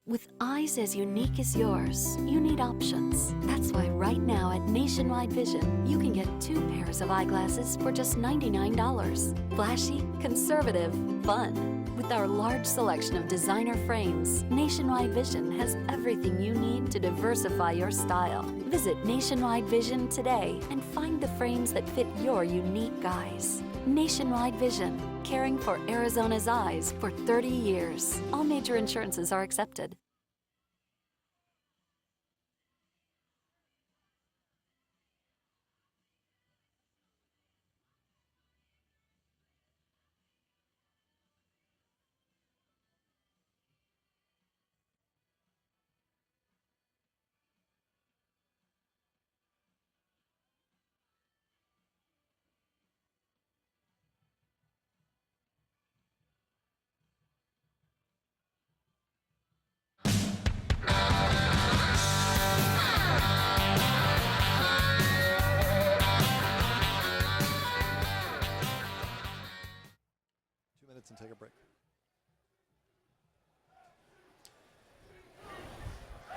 With eyes as unique as yours, you need options. That's why right now at Nationwide Vision, you can get 2 pairs of eyeglasses for just $99. Flashy, conservative, fun. With our large selection of designer frames, Nationwide Vision has everything you need to diversify your style. Visit Nationwide Vision today and find the frames that fit your unique eyes. Nationwide Vision, caring for Arizona's eyes for 30 years. All major insurances are accepted. And take a break.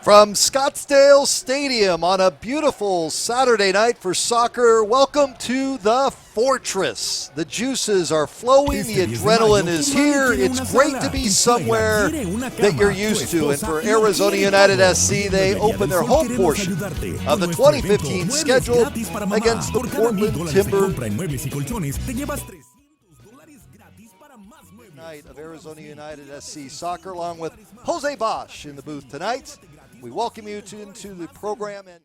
From Scottsdale Stadium on a beautiful Saturday night for soccer, welcome to the Fortress. The juices are flowing, the adrenaline is here. It's great to be somewhere that you're used to. And for Arizona United SC, they open their home portion of the 2015 schedule against the Portland Timber. Night of Arizona United SC soccer, along with Jose Bosch in the booth tonight. We welcome you into the program. And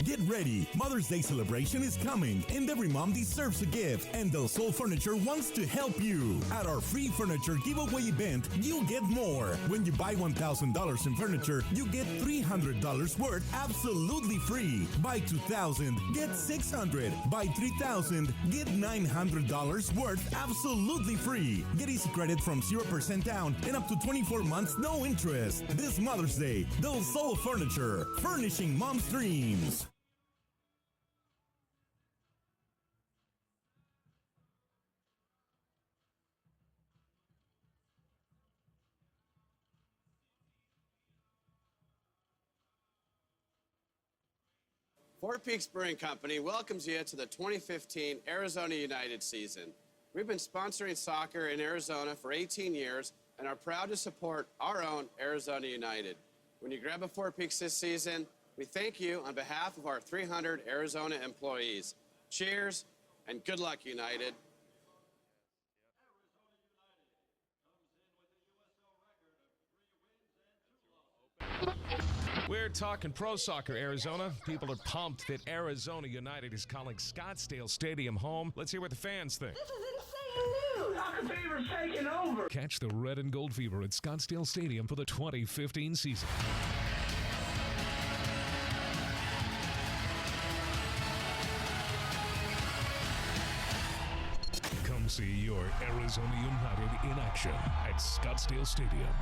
Get ready! Mother's Day celebration is coming, and every mom deserves a gift, and Del Sol Furniture wants to help you. At our free furniture giveaway event, you get more. When you buy $1,000 in furniture, you get $300 worth absolutely free. Buy $2,000, get $600. Buy $3,000, get $900 worth absolutely free. Get easy credit from 0% down and up to 24 months no interest. This Mother's Day, Del Sol Furniture, furnishing mom's dreams. Fort Peaks Brewing Company welcomes you to the 2015 Arizona United season. We've been sponsoring soccer in Arizona for 18 years and are proud to support our own Arizona United. When you grab a Fort Peaks this season, we thank you on behalf of our 300 Arizona employees. Cheers and good luck, United. We're talking pro soccer, Arizona. People are pumped that Arizona United is calling Scottsdale Stadium home. Let's hear what the fans think. This is insane news! Soccer fever's taking over! Catch the red and gold fever at Scottsdale Stadium for the 2015 season. see your Arizona United in action at Scottsdale Stadium.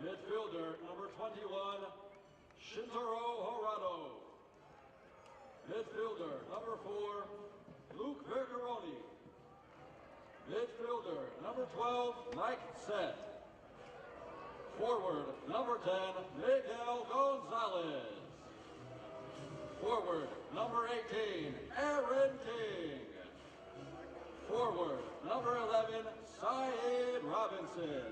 Midfielder number 21, Shintaro Horado. Midfielder, number 4, Luke Vergaroni. Midfielder, number 12, Mike Set. Forward, number 10, Miguel Gonzalez. Forward, number 18, Aaron King. Forward, number 11, Syed Robinson.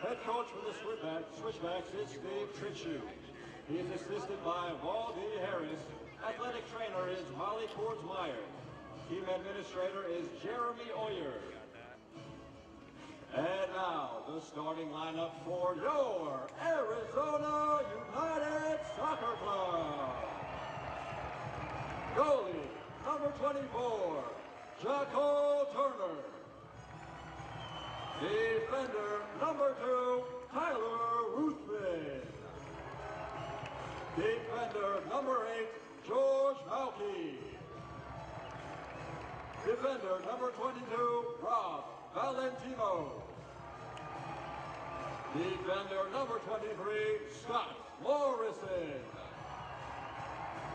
Head coach for the Switchbacks is Steve Tritchu. He is assisted by Wal D. Harris. Athletic trainer is Molly Cords-Meyer. Team administrator is Jeremy Oyer. And now, the starting lineup for your Arizona United Soccer Club. Goalie, number 24, Jacko Turner. Defender, number 2, Tyler Ruthven. Defender, number 8, George Malky. Defender, number 22, Rob Valentino. Defender, number 23, Scott Morrison.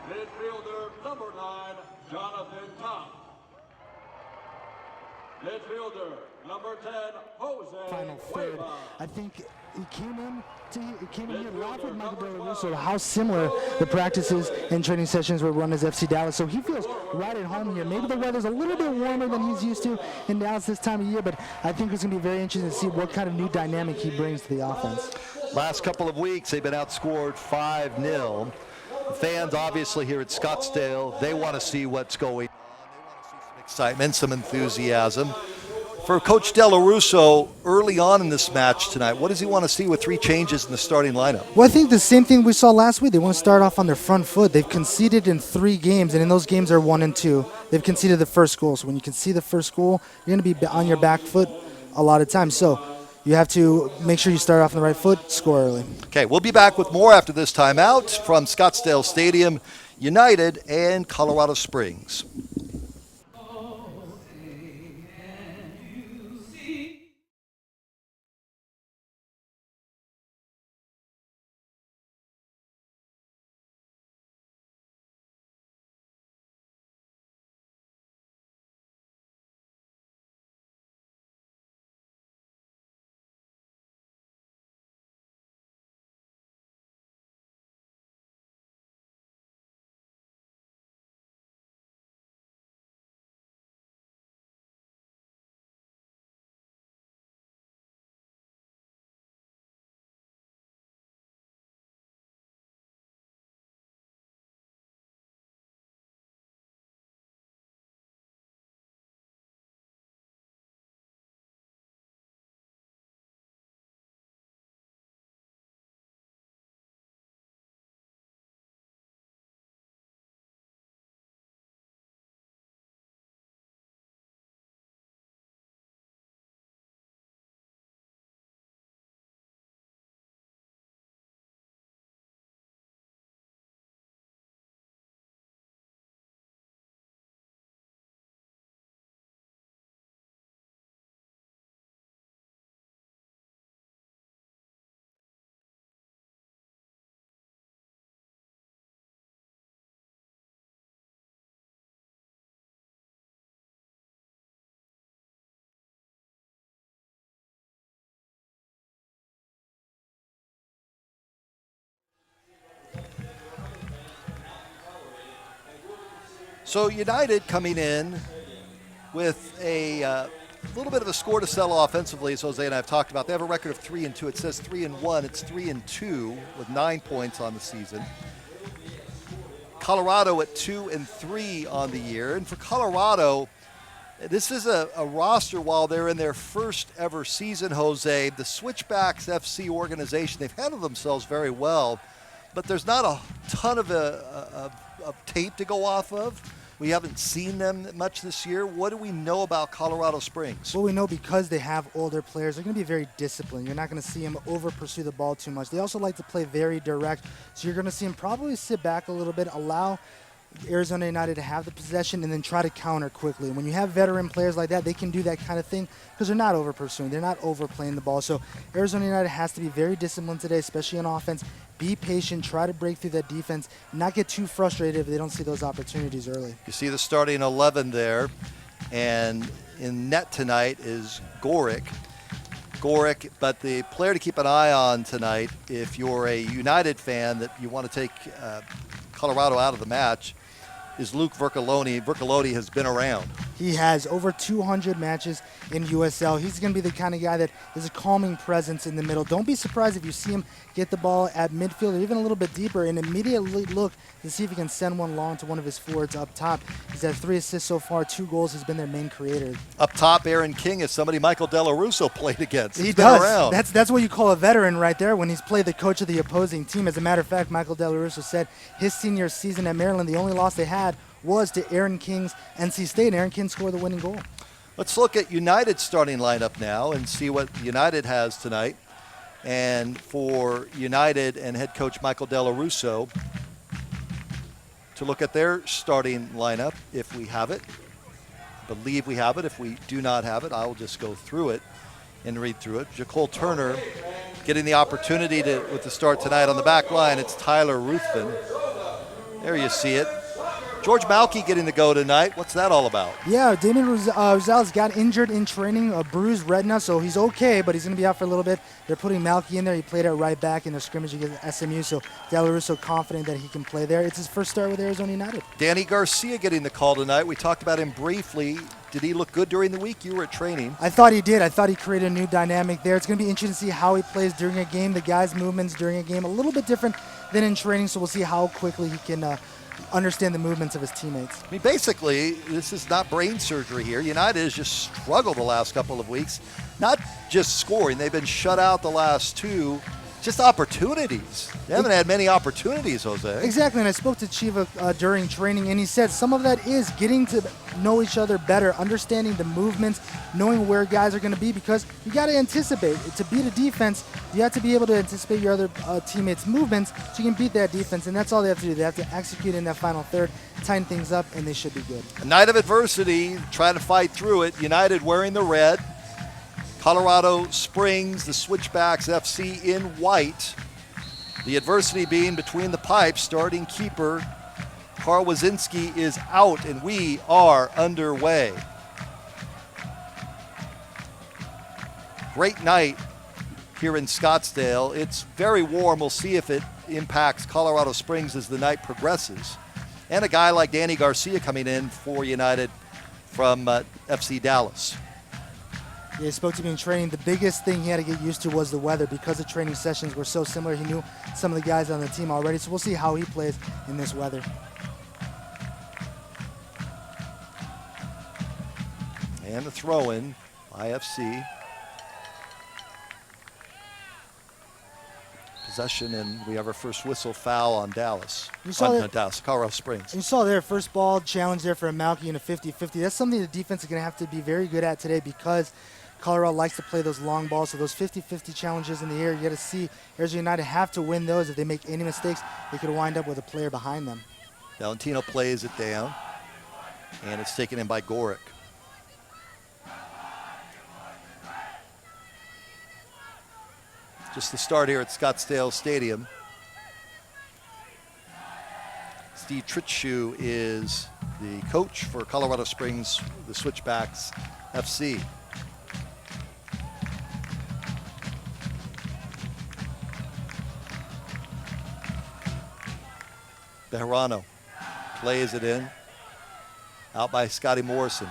Midfielder, number 9, Jonathan Top. Midfielder, number 10, Jose Final third. Cueva. I think he came in here live with Michael Del Russo, how similar the practices and training sessions were run as FC Dallas. So he feels right at home here. Maybe the weather's a little bit warmer than he's used to in Dallas this time of year, but I think it's going to be very interesting to see what kind of new dynamic he brings to the offense. Last couple of weeks, they've been outscored 5-0. The fans, obviously, here at Scottsdale, they want to see what's going on. They want to see some excitement, some enthusiasm. For Coach Del Russo, early on in this match tonight, what does he want to see with 3 changes in the starting lineup? Well, I think the same thing we saw last week. They want to start off on their front foot. They've conceded in 3 games, and in those games are 1 and 2. They've conceded the first goal. So when you concede the first goal, you're going to be on your back foot a lot of times. So you have to make sure you start off on the right foot, score early. Okay, we'll be back with more after this timeout from Scottsdale Stadium, United and Colorado Springs. So United coming in with a little bit of a score to settle offensively, as Jose and I have talked about. They have a record of 3-2. It says 3-1. It's 3-2 with 9 points on the season. Colorado at 2-3 on the year. And for Colorado, this is a roster while they're in their first ever season, Jose. The Switchbacks FC organization, they've handled themselves very well, but there's not a ton of tape to go off of. We haven't seen them much this year. What do we know about Colorado Springs? Well, we know because they have older players, they're going to be very disciplined. You're not going to see them over-pursue the ball too much. They also like to play very direct, so you're going to see them probably sit back a little bit, allow Arizona United to have the possession and then try to counter quickly. When you have veteran players like that, they can do that kind of thing because they're not over-pursuing. They're not overplaying the ball. So Arizona United has to be very disciplined today, especially on offense. Be patient, try to break through that defense, not get too frustrated if they don't see those opportunities early. You see the starting 11 there, and in net tonight is Gorick. But the player to keep an eye on tonight, if you're a United fan that you want to take Colorado out of the match, is Luke Vercoloni. Vercoloni has been around. He has over 200 matches in USL. He's going to be the kind of guy that is a calming presence in the middle. Don't be surprised if you see him get the ball at midfield or even a little bit deeper and immediately look to see if he can send one long to one of his forwards up top. He's had 3 assists so far, 2 goals. He's been their main creator. Up top, Aaron King is somebody Michael Della Russo played against. He He's been does. around. That's what you call a veteran right there when he's played the coach of the opposing team. As a matter of fact, Michael Della Russo said his senior season at Maryland, the only loss they had was to Aaron King's NC State, and Aaron King scored the winning goal. Let's look at United's starting lineup now and see what United has tonight. And for United and head coach Michael Della Russo to look at their starting lineup, if we have it. I believe we have it. If we do not have it, I will just go through it and read through it. Jacole Turner getting the opportunity with the start tonight on the back line. It's Tyler Ruthven. There you see it. George Malky getting the go tonight. What's that all about? Yeah, Damien Rosales got injured in training, a bruised retina, so he's okay, but he's going to be out for a little bit. They're putting Malky in there. He played at right back in their scrimmage against SMU, so Della Russo confident that he can play there. It's his first start with Arizona United. Danny Garcia getting the call tonight. We talked about him briefly. Did he look good during the week? You were at training. I thought he did. I thought he created a new dynamic there. It's going to be interesting to see how he plays during a game. The guy's movements during a game, a little bit different than in training, so we'll see how quickly he can understand the movements of his teammates. I mean, basically, this is not brain surgery here. United has just struggled the last couple of weeks. Not just scoring. They've been shut out the last 2. Just opportunities. They haven't had many opportunities, Jose. Exactly, and I spoke to Chiva during training, and he said some of that is getting to know each other better, understanding the movements, knowing where guys are going to be, because you got to anticipate. To beat a defense, you have to be able to anticipate your other teammates' movements so you can beat that defense, and that's all they have to do. They have to execute in that final third, tighten things up, and they should be good. A night of adversity, trying to fight through it. United wearing the red. Colorado Springs, the Switchbacks FC in white. The adversity being between the pipes. Starting keeper Carl Wazinski is out, and we are underway. Great night here in Scottsdale. It's very warm. We'll see if it impacts Colorado Springs as the night progresses. And a guy like Danny Garcia coming in for United from FC Dallas. Yeah, he spoke to me in training. The biggest thing he had to get used to was the weather. Because the training sessions were so similar, he knew some of the guys on the team already. So we'll see how he plays in this weather. And the throw-in by FC. Possession, and we have our first whistle foul on Dallas. Dallas, Colorado Springs. You saw their first ball challenge there for a Malky in a 50-50. That's something the defense is going to have to be very good at today because Colorado likes to play those long balls. So those 50-50 challenges in the air, you got to see Arizona United have to win those. If they make any mistakes, they could wind up with a player behind them. Valentino plays it down, and it's taken in by Gorick. Just the start here at Scottsdale Stadium. Steve Tritschu is the coach for Colorado Springs, the Switchbacks FC. Bejarano plays it in. Out by Scotty Morrison.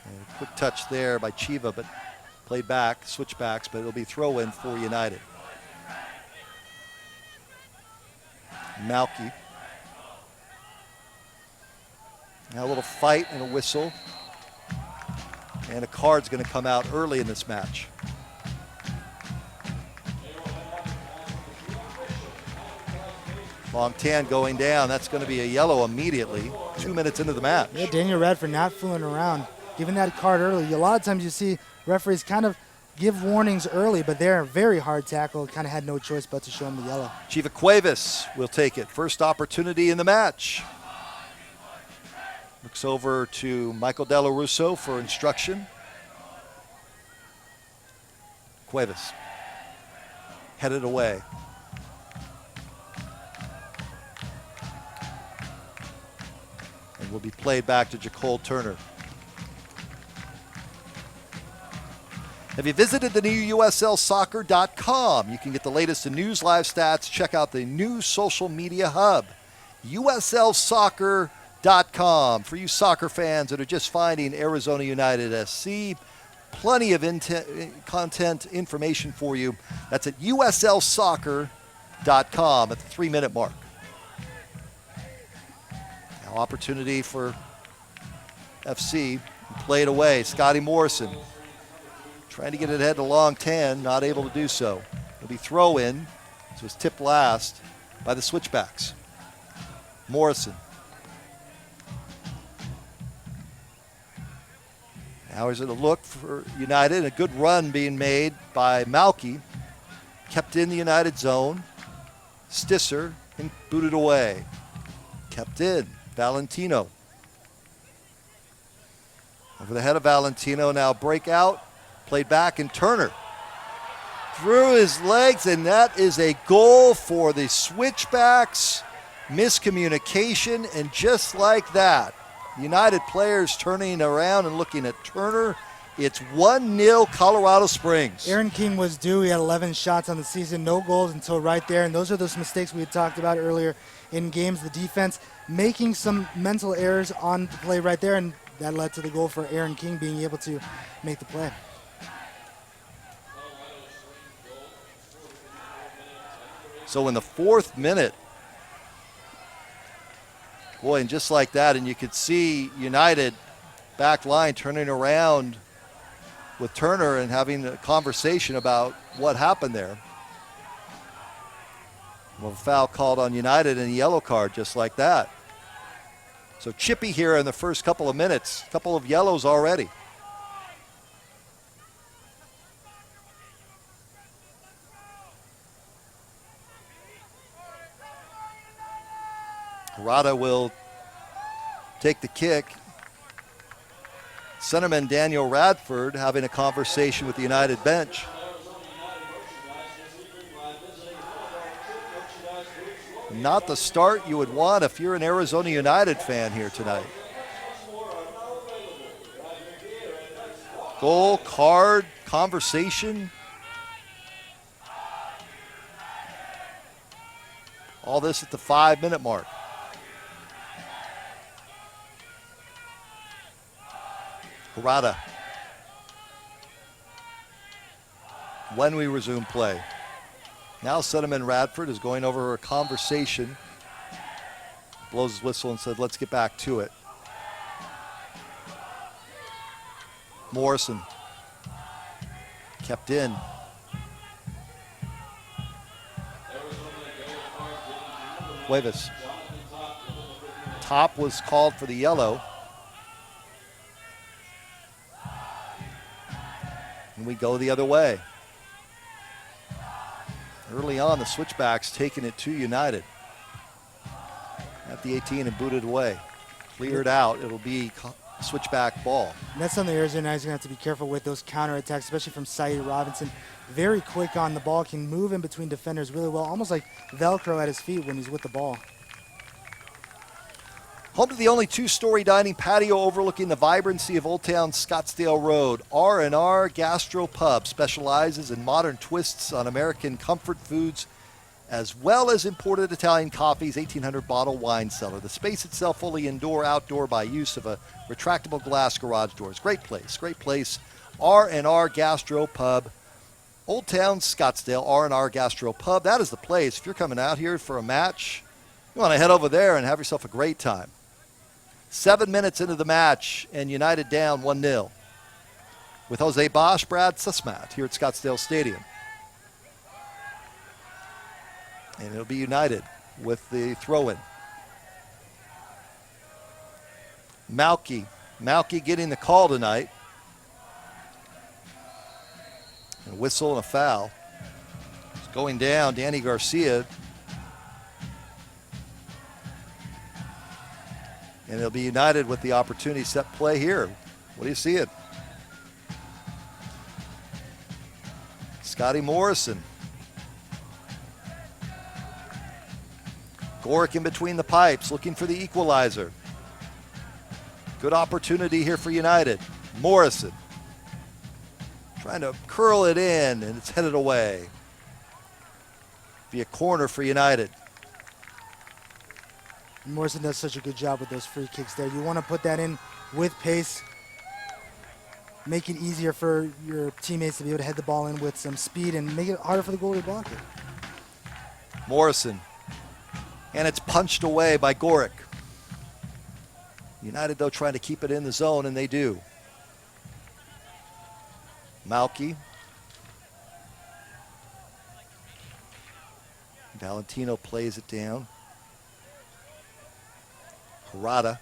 And a quick touch there by Chiva, but played back, Switchbacks, but it'll be throw-in for United. Malky. Now a little fight and a whistle. And a card's going to come out early in this match. Long tan going down. That's going to be a yellow immediately. 2 minutes into the match. Yeah, Daniel Radford not fooling around. Giving that card early. A lot of times you see referees kind of give warnings early, but they're a very hard tackle. Kind of had no choice but to show him the yellow. Chiva Cuevas will take it. First opportunity in the match. Looks over to Michael Della Russo for instruction. Cuevas headed away. And will be played back to Jacole Turner. Have you visited the new USLsoccer.com? You can get the latest in news, live stats. Check out the new social media hub, USLsoccer.com. For you soccer fans that are just finding Arizona United SC, plenty of content, information for you. That's at USLsoccer.com at the 3-minute mark. Now opportunity for FC. Played away. Scotty Morrison trying to get it ahead to long 10, not able to do so. It'll be throw in. This was tipped last by the Switchbacks. Morrison. Now is it a look for United? A good run being made by Malky. Kept in the United zone. Stisser and booted away. Kept in. Valentino. Over the head of Valentino, now breakout. Played back, and Turner through his legs, and that is a goal for the Switchbacks. Miscommunication, and just like that, United players turning around and looking at Turner. It's 1-0 Colorado Springs. Aaron King was due. He had 11 shots on the season, no goals until right there, and those are those mistakes we had talked about earlier in games. The defense making some mental errors on the play right there, and that led to the goal for Aaron King being able to make the play. So in the 4th minute, boy, and just like that, and you could see United back line turning around with Turner and having a conversation about what happened there. Well, a foul called on United and a yellow card just like that. So chippy here in the first couple of minutes, a couple of yellows already. Rada will take the kick. Centerman Daniel Radford having a conversation with the United bench. Not the start you would want if you're an Arizona United fan here tonight. Goal, card, conversation. All this at the 5-minute mark. Rada. When we resume play. Now Centerman Radford is going over a conversation. Blows his whistle and said, let's get back to it. Morrison. Kept in. Cuevas. Top was called for the yellow. And we go the other way. Early on, the Switchbacks taking it to United. At the 18 and booted away. Cleared out. It'll be Switchback ball. And that's something Arizona United's going to have to be careful with, those counterattacks, especially from Saeed Robinson. Very quick on the ball, can move in between defenders really well, almost like Velcro at his feet when he's with the ball. Home to the only 2-story dining patio overlooking the vibrancy of Old Town Scottsdale Road. R&R Gastro Pub specializes in modern twists on American comfort foods as well as imported Italian coffees, 1,800 bottle wine cellar. The space itself fully indoor, outdoor by use of a retractable glass garage doors. Great place, great place. R&R Gastro Pub, Old Town Scottsdale, R&R Gastro Pub. That is the place. If you're coming out here for a match, you want to head over there and have yourself a great time. 7 minutes into the match, and United down 1-0. With Jose Bosch, Brad Sussmat here at Scottsdale Stadium. And it'll be United with the throw-in. Malky getting the call tonight. And a whistle and a foul. It's going down, Danny Garcia. And it'll be United with the opportunity set play here. What do you see it? Scotty Morrison. Gorick in between the pipes, looking for the equalizer. Good opportunity here for United. Morrison trying to curl it in, and it's headed away. Be a corner for United. Morrison does such a good job with those free kicks there. You want to put that in with pace, make it easier for your teammates to be able to head the ball in with some speed and make it harder for the goalie to block it. Morrison. And it's punched away by Gorick. United, though, trying to keep it in the zone, and they do. Malky. Valentino plays it down. Harada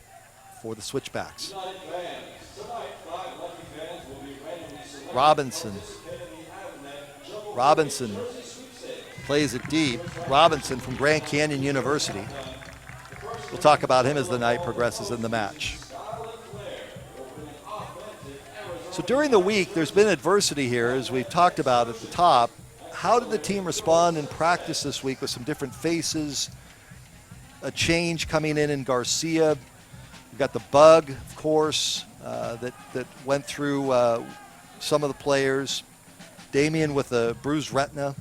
for the Switchbacks. Robinson. Robinson plays it deep. Robinson from Grand Canyon University. We'll talk about him as the night progresses in the match. So during the week, there's been adversity here, as we've talked about at the top. How did the team respond in practice this week with some different faces? A change coming in Garcia. We've got the bug, of course, that went through some of the players. Damian with a bruised retina.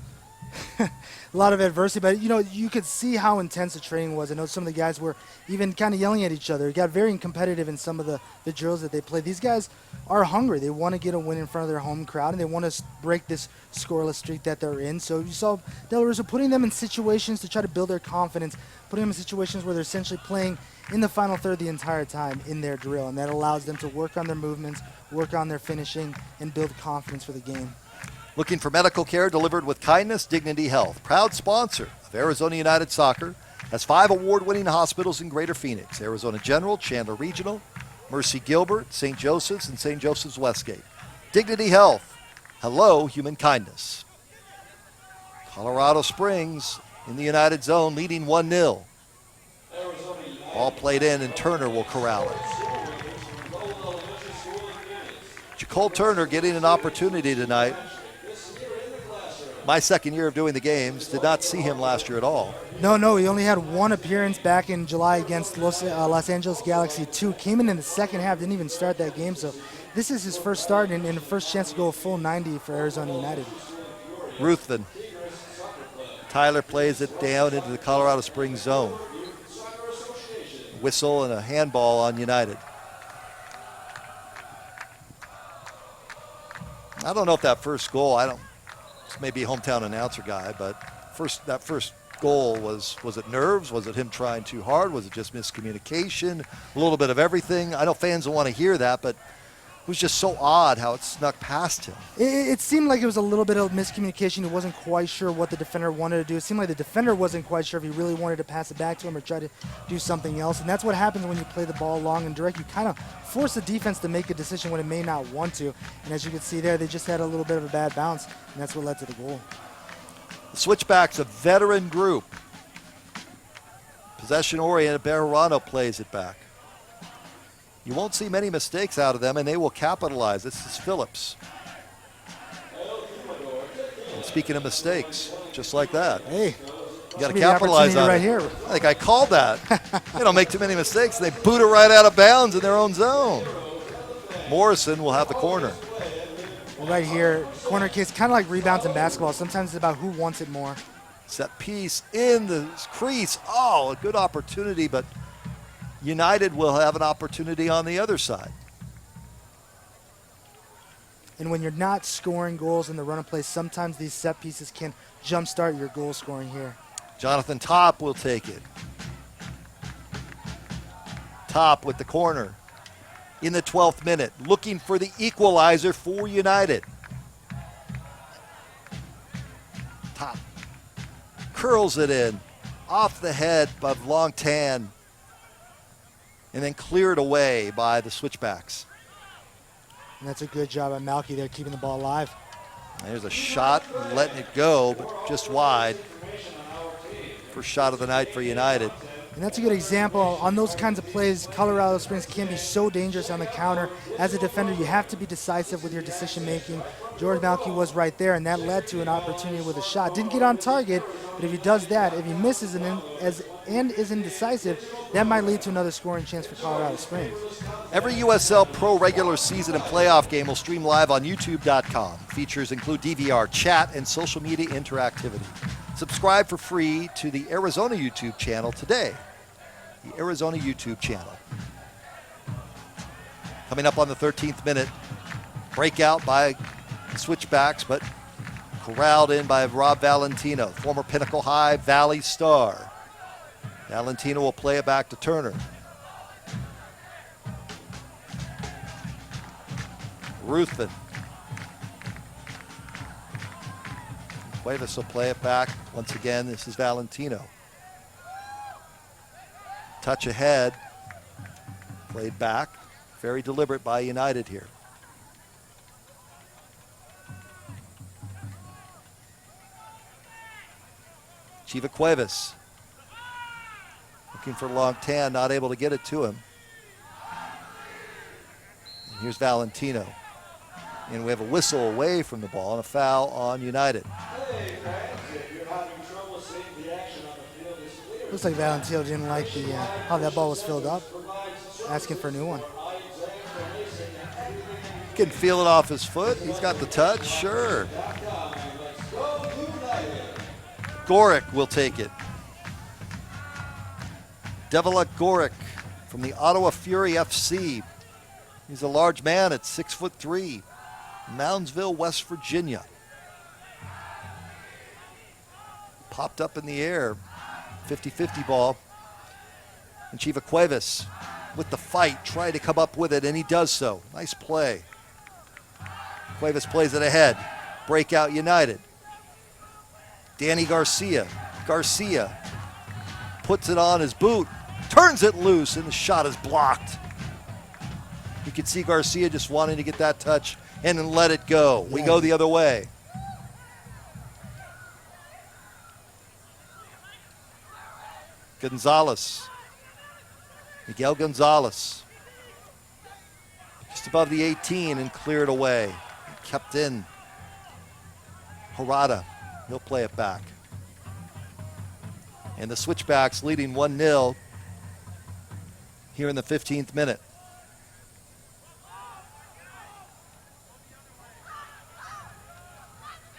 A lot of adversity, but you could see how intense the training was. I know some of the guys were even kind of yelling at each other. It got very competitive in some of the drills that they played. These guys are hungry. They want to get a win in front of their home crowd, and they want to break this scoreless streak that they're in. So you saw Del Rizzo putting them in situations to try to build their confidence, putting them in situations where they're essentially playing in the final third the entire time in their drill, and that allows them to work on their movements, work on their finishing, and build confidence for the game. Looking for medical care delivered with kindness, Dignity Health. Proud sponsor of Arizona United Soccer. Has 5 award-winning hospitals in Greater Phoenix. Arizona General, Chandler Regional, Mercy Gilbert, St. Joseph's, and St. Joseph's Westgate. Dignity Health. Hello, human kindness. Colorado Springs in the United Zone leading 1-0. Ball played in, and Turner will corral it. Jacole Turner getting an opportunity tonight. My second year of doing the games, did not see him last year at all. No, he only had one appearance back in July against Los Angeles Galaxy 2. Came in the second half, didn't even start that game. So this is his first start and the first chance to go a full 90 for Arizona United. Ruthven. Tyler plays it down into the Colorado Springs zone. Whistle and a handball on United. I don't know if that first goal, maybe a hometown announcer guy, but that first goal was it nerves? Was it him trying too hard? Was it just miscommunication? A little bit of everything. I know fans don't want to hear that, but it was just so odd how it snuck past him. It seemed like it was a little bit of miscommunication. He wasn't quite sure what the defender wanted to do. It seemed like the defender wasn't quite sure if he really wanted to pass it back to him or try to do something else. And that's what happens when you play the ball long and direct. You kind of force the defense to make a decision when it may not want to. And as you can see there, they just had a little bit of a bad bounce, and that's what led to the goal. The Switchbacks, a veteran group. Possession-oriented, Bejarano plays it back. You won't see many mistakes out of them, and they will capitalize. This is Phillips. And speaking of mistakes, just like that. Hey, you got to capitalize on right it. Here. I think I called that. They don't make too many mistakes. They boot it right out of bounds in their own zone. Morrison will have the corner. Right here, corner case, kind of like rebounds in basketball. Sometimes it's about who wants it more. Set piece in the crease. Oh, a good opportunity, but United will have an opportunity on the other side. And when you're not scoring goals in the run of play, sometimes these set pieces can jumpstart your goal scoring here. Jonathan Top will take it. Top with the corner in the 12th minute, looking for the equalizer for United. Top curls it in, off the head of Long Tan, and then cleared away by the Switchbacks. And that's a good job by Malky there, keeping the ball alive. There's a shot, letting it go, but just wide. First shot of the night for United. And that's a good example. On those kinds of plays, Colorado Springs can be so dangerous on the counter. As a defender, you have to be decisive with your decision making. George Malky was right there, and that led to an opportunity with a shot. Didn't get on target, but if he does that, if he misses and is indecisive, that might lead to another scoring chance for Colorado Springs. Every USL Pro regular season and playoff game will stream live on YouTube.com. Features include DVR, chat, and social media interactivity. Subscribe for free to the Arizona YouTube channel today. The Arizona YouTube channel. Coming up on the 13th minute, breakout by the Switchbacks, but corralled in by Rob Valentino, former Pinnacle High Valley star. Valentino will play it back to Turner. Ruthven. Cuevas will play it back. Once again, this is Valentino. Touch ahead. Played back. Very deliberate by United here. Chiva Cuevas. Looking for Long Tan, not able to get it to him. And here's Valentino. And we have a whistle away from the ball and a foul on United. Looks like Valentino didn't like how that ball was filled up. Asking for a new one. Can feel it off his foot. He's got the touch, sure. Gorick will take it. Devilak Gorick from the Ottawa Fury FC. He's a large man at 6'3", Moundsville, West Virginia. Popped up in the air, 50-50 ball. And Chiva Cuevas with the fight, trying to come up with it, and he does so. Nice play. Cuevas plays it ahead. Breakout United. Danny Garcia. Garcia puts it on his boot, turns it loose, and the shot is blocked. You can see Garcia just wanting to get that touch and then let it go. We go the other way. Gonzalez. Miguel Gonzalez. Just above the 18 and cleared away. Kept in. Harada. He'll play it back. And the Switchbacks leading 1-0 here in the 15th minute.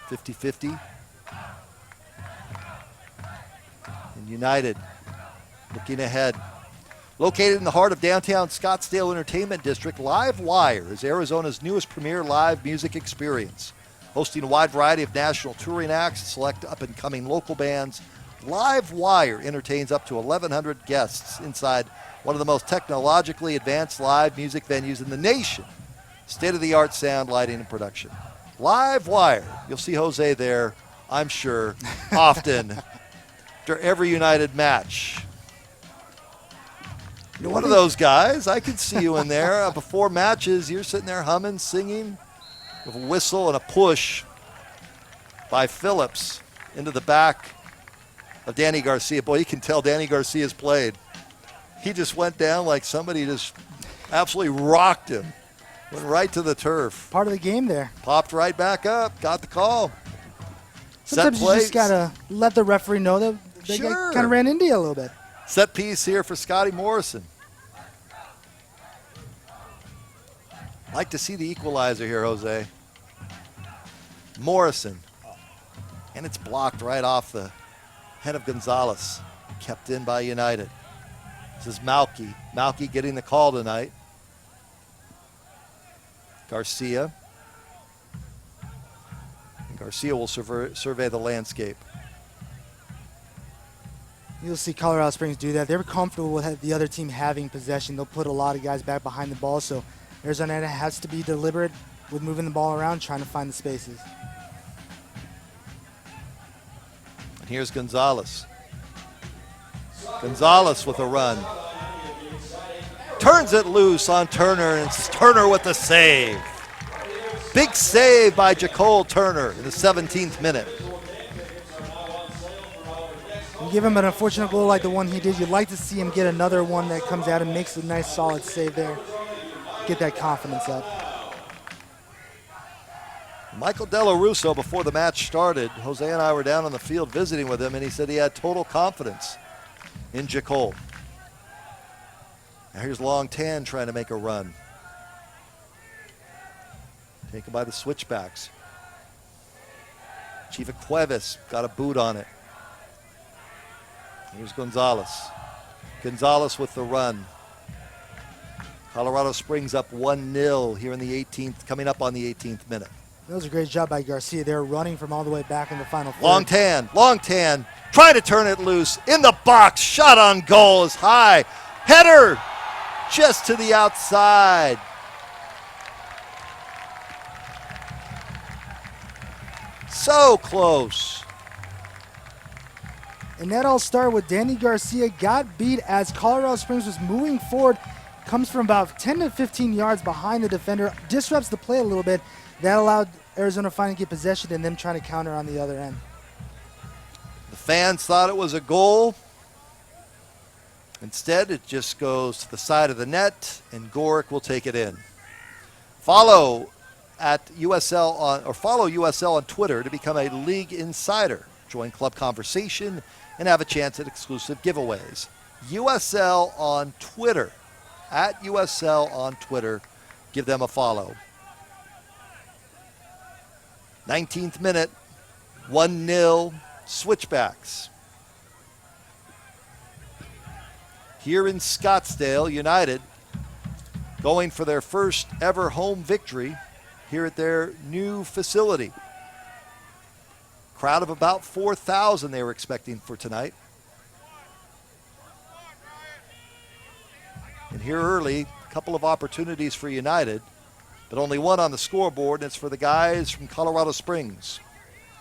.50-50. And United looking ahead. Located in the heart of downtown Scottsdale Entertainment District, Live Wire is Arizona's newest premier live music experience. Hosting a wide variety of national touring acts, select up-and-coming local bands, Live Wire entertains up to 1,100 guests inside one of the most technologically advanced live music venues in the nation. State-of-the-art sound, lighting, and production. Live Wire. You'll see Jose there, I'm sure, often after every United match. You're one of those guys. I could see you in there. Before matches, you're sitting there humming, singing, with a whistle and a push by Phillips into the back of Danny Garcia. Boy, you can tell Danny Garcia's played. He just went down like somebody just absolutely rocked him. Went right to the turf. Part of the game there. Popped right back up. Got the call. Sometimes you just got to let the referee know that they Sure. kind of ran into you a little bit. Set piece here for Scotty Morrison. Like to see the equalizer here, Jose. Morrison. And it's blocked right off the head of Gonzalez. Kept in by United. This is Malky. Malky getting the call tonight. Garcia. And Garcia will survey the landscape. You'll see Colorado Springs do that. They're comfortable with the other team having possession. They'll put a lot of guys back behind the ball, so Arizona has to be deliberate with moving the ball around, trying to find the spaces. And here's Gonzalez. Gonzalez with a run. Turns it loose on Turner, and it's Turner with the save. Big save by Jacole Turner in the 17th minute. You give him an unfortunate goal like the one he did, you'd like to see him get another one that comes out and makes a nice solid save there. Get that confidence up. Michael Della Russo, before the match started, Jose and I were down on the field visiting with him, and he said he had total confidence in Jacole. Now here's Long Tan trying to make a run. Taken by the Switchbacks. Chiva Cuevas got a boot on it. Here's Gonzalez. Gonzalez with the run. Colorado Springs up 1-0 here in the 18th, coming up on the 18th minute. That was a great job by Garcia. They were running from all the way back in the final third. Long Tan, trying to turn it loose. In the box, shot on goal is high. Header just to the outside. So close. And that all started with Danny Garcia got beat as Colorado Springs was moving forward. Comes from about 10 to 15 yards behind the defender. Disrupts the play a little bit. That allowed Arizona finally to get possession and them trying to counter on the other end. The fans thought it was a goal. Instead, it just goes to the side of the net, and Gorick will take it in. Follow USL on Twitter to become a league insider. Join club conversation and have a chance at exclusive giveaways. USL on Twitter. At USL on Twitter. Give them a follow. 19th minute, 1-0 Switchbacks. Here in Scottsdale, United going for their first ever home victory here at their new facility. Crowd of about 4,000 they were expecting for tonight. And here early, a couple of opportunities for United, but only one on the scoreboard, and it's for the guys from Colorado Springs.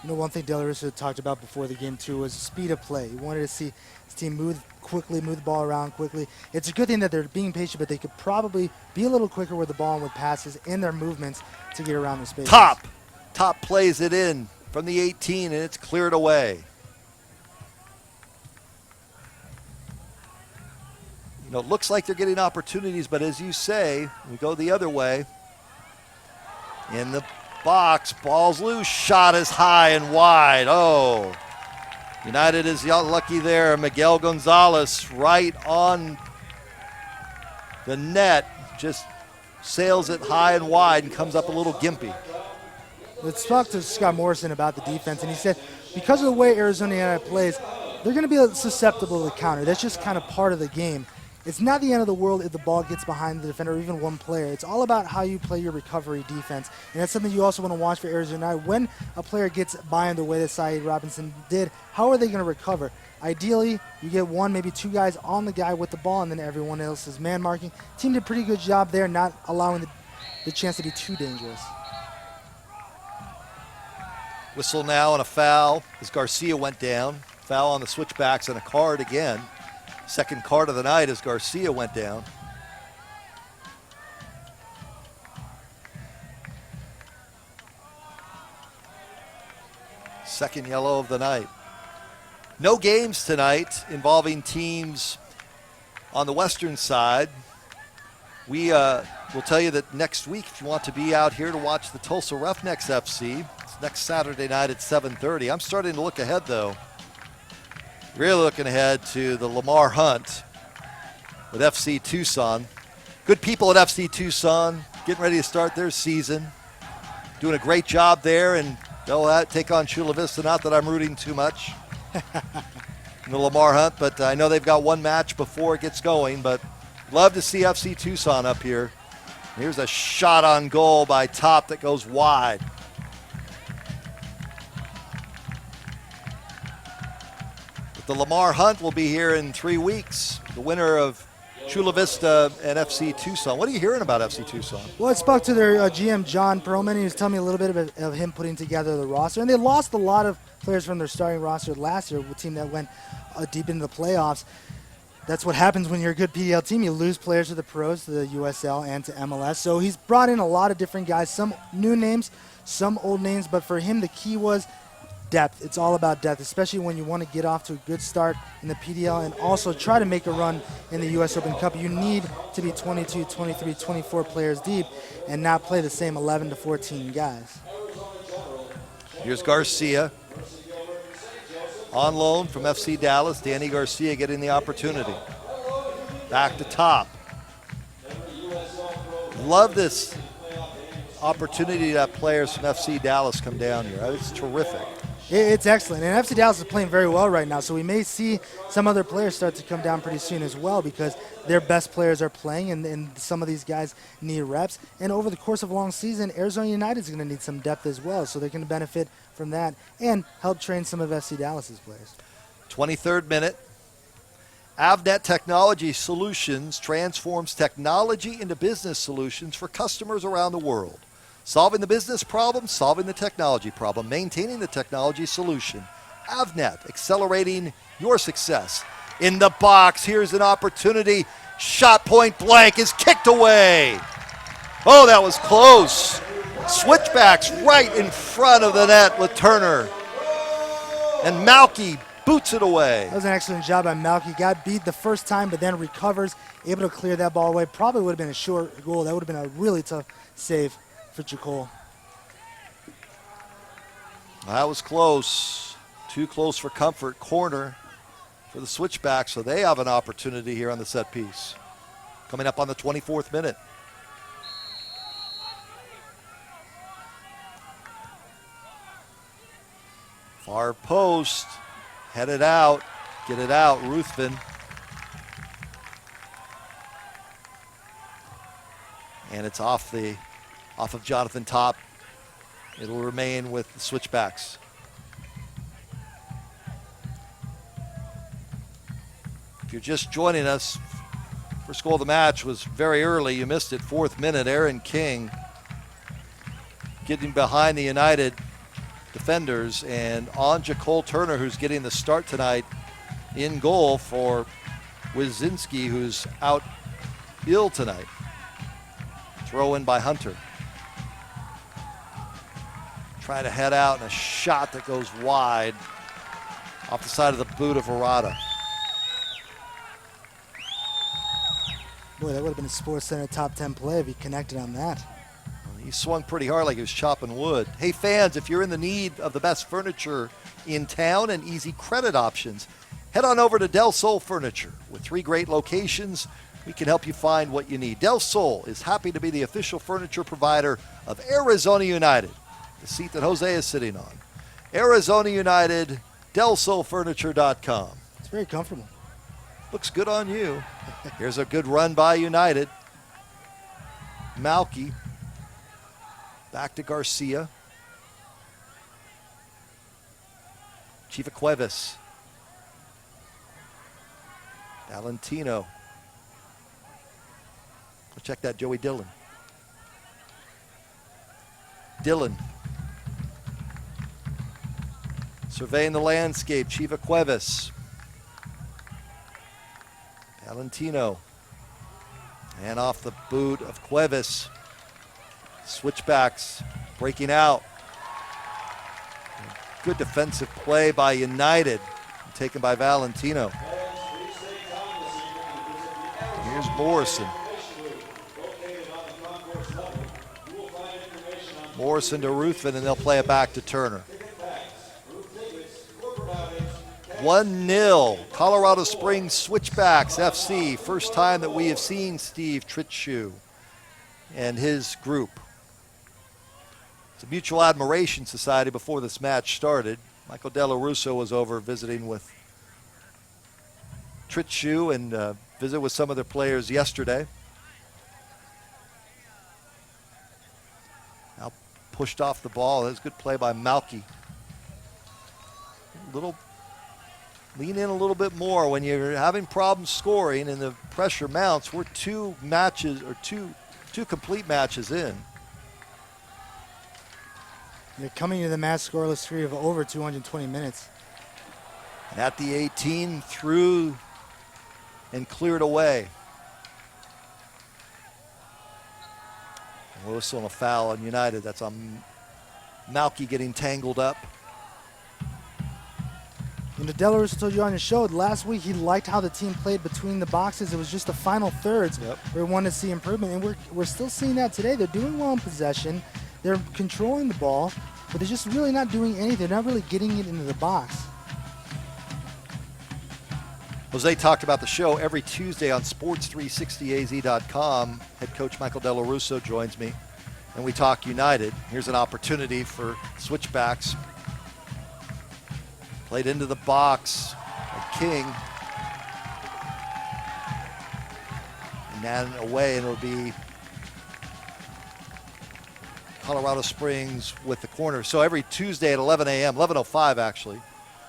You know, one thing Del Russo talked about before the game, too, was speed of play. He wanted to see his team move quickly, move the ball around quickly. It's a good thing that they're being patient, but they could probably be a little quicker with the ball and with passes in their movements to get around the space. Top plays it in from the 18, and it's cleared away. You know, it looks like they're getting opportunities, but as you say, we go the other way. In the box, ball's loose, shot is high and wide. Oh, United is lucky there. Miguel Gonzalez right on the net, just sails it high and wide and comes up a little gimpy. Let's talk to Scott Morrison about the defense, and he said because of the way Arizona United plays, they're going to be susceptible to counter. That's just kind of part of the game. It's not the end of the world if the ball gets behind the defender or even one player. It's all about how you play your recovery defense. And that's something you also want to watch for Arizona United. When a player gets by in the way that Saeed Robinson did, how are they going to recover? Ideally, you get one, maybe two guys on the guy with the ball, and then everyone else is man marking. Team did a pretty good job there, not allowing the chance to be too dangerous. Whistle now and a foul as Garcia went down. Foul on the Switchbacks and a card again. Second card of the night as Garcia went down. Second yellow of the night. No games tonight involving teams on the western side. We will tell you that next week, if you want to be out here to watch the Tulsa Roughnecks FC, it's next Saturday night at 7:30. I'm starting to look ahead, though. Really looking ahead to the Lamar Hunt with FC Tucson. Good people at FC Tucson getting ready to start their season. Doing a great job there, and they'll take on Chula Vista. Not that I'm rooting too much in the Lamar Hunt, but I know they've got one match before it gets going. But love to see FC Tucson up here. Here's a shot on goal by Top that goes wide. The Lamar Hunt will be here in 3 weeks. The winner of Chula Vista and FC Tucson. What are you hearing about FC Tucson? Well, I spoke to their GM, John Perlman. He was telling me a little bit of him putting together the roster. And they lost a lot of players from their starting roster last year, a team that went deep into the playoffs. That's what happens when you're a good PDL team. You lose players to the pros, to the USL, and to MLS. So he's brought in a lot of different guys, some new names, some old names, but for him the key was depth. It's all about depth, especially when you want to get off to a good start in the PDL and also try to make a run in the US Open Cup. You need to be 22, 23, 24 players deep and not play the same 11 to 14 guys. Here's Garcia. On loan from FC Dallas, Danny Garcia getting the opportunity. Back to top. Love this opportunity to have players from FC Dallas come down here. It's terrific. It's excellent. And FC Dallas is playing very well right now, so we may see some other players start to come down pretty soon as well because their best players are playing and some of these guys need reps. And over the course of a long season, Arizona United is going to need some depth as well, so they can benefit from that and help train some of FC Dallas's players. 23rd minute. Avnet Technology Solutions transforms technology into business solutions for customers around the world. Solving the business problem, solving the technology problem, maintaining the technology solution. Avnet, accelerating your success. In the box, here's an opportunity. Shot point blank is kicked away. Oh, that was close. Switchbacks right in front of the net with Turner. And Malky boots it away. That was an excellent job by Malky. Got beat the first time, but then recovers, able to clear that ball away. Probably would have been a short goal. That would have been a really tough save for Chacol. That was close. Too close for comfort. Corner for the Switchbacks, so they have an opportunity here on the set piece. Coming up on the 24th minute. Far post, headed out, get it out, Ruthven. And it's off of Jonathan Top. It'll remain with the Switchbacks. If you're just joining us, first goal of the match was very early. You missed it, 4th minute. Aaron King getting behind the United defenders, and Anja Cole Turner, who's getting the start tonight in goal for Wyszynski, who's out ill tonight. Throw in by Hunter. Trying to head out, and a shot that goes wide off the side of the boot of Verada. Boy, that would have been a Sports Center top 10 play if he connected on that. He swung pretty hard like he was chopping wood. Hey fans, if you're in the need of the best furniture in town and easy credit options, head on over to Del Sol Furniture. With 3 great locations, we can help you find what you need. Del Sol is happy to be the official furniture provider of Arizona United, the seat that Jose is sitting on. Arizona United, DelSolFurniture.com. It's very comfortable. Looks good on you. Here's a good run by United. Malky. Back to Garcia. Chifa Cuevas. Valentino. Go check that Joey Dillon. Dillon. Surveying the landscape, Chifa Cuevas. Valentino. And off the boot of Cuevas. Switchbacks breaking out. Good defensive play by United, taken by Valentino. Here's Morrison. Morrison to Ruthven, and they'll play it back to Turner. 1-0, Colorado Springs Switchbacks FC. First time that we have seen Steve Tritschu and his group. It's a mutual admiration society before this match started. Michael Della Russo was over visiting with Tritschu and visit with some of their players yesterday. Now pushed off the ball. That was a good play by Malky. Lean in a little bit more when you're having problems scoring and the pressure mounts. We're two complete matches in. They're coming to the match scoreless three of over 220 minutes. At the 18 through and cleared away. Lewis on a foul on United. That's on Malky getting tangled up. And De La Russa told you on your show last week he liked how the team played between the boxes. It was just the final thirds where we wanted to see improvement, and we're still seeing that today. They're doing well in possession. They're controlling the ball, but they're just really not doing anything. They're not really getting it into the box. Jose talked about the show every Tuesday on sports360az.com. Head coach Michael De La Russa joins me, and we talk United. Here's an opportunity for Switchbacks. Played into the box by King. And then away, and it'll be Colorado Springs with the corner. So every Tuesday at 11 a.m., 11:05 actually,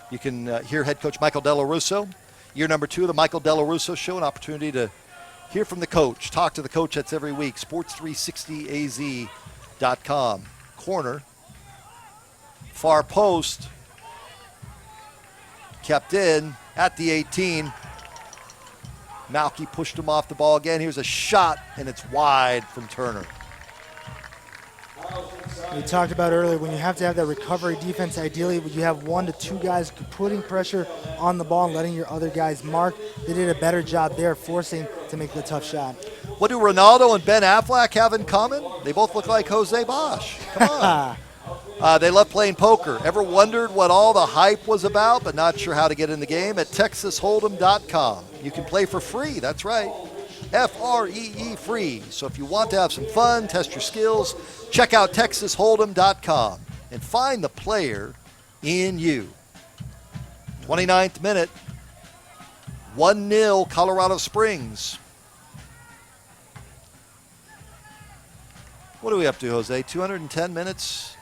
you can hear head coach Michael De La Russa. Year number 2 of the Michael De La Russa Show, an opportunity to hear from the coach, talk to the coach. That's every week. Sports360az.com. Corner. Far post. Kept in at the 18. Malky pushed him off the ball again. Here's a shot, and it's wide from Turner. We talked about earlier, when you have to have that recovery defense, ideally you have 1 to 2 guys putting pressure on the ball and letting your other guys mark. They did a better job there, forcing to make the tough shot. What do Ronaldo and Ben Affleck have in common? They both look like Jose Bosch. Come on. They love playing poker. Ever wondered what all the hype was about, but not sure how to get in the game? At TexasHold'em.com. You can play for free. That's right. Free, free. So if you want to have some fun, test your skills, check out TexasHold'em.com and find the player in you. 29th minute. 1-0 Colorado Springs. What are we up to, Jose? 210 minutes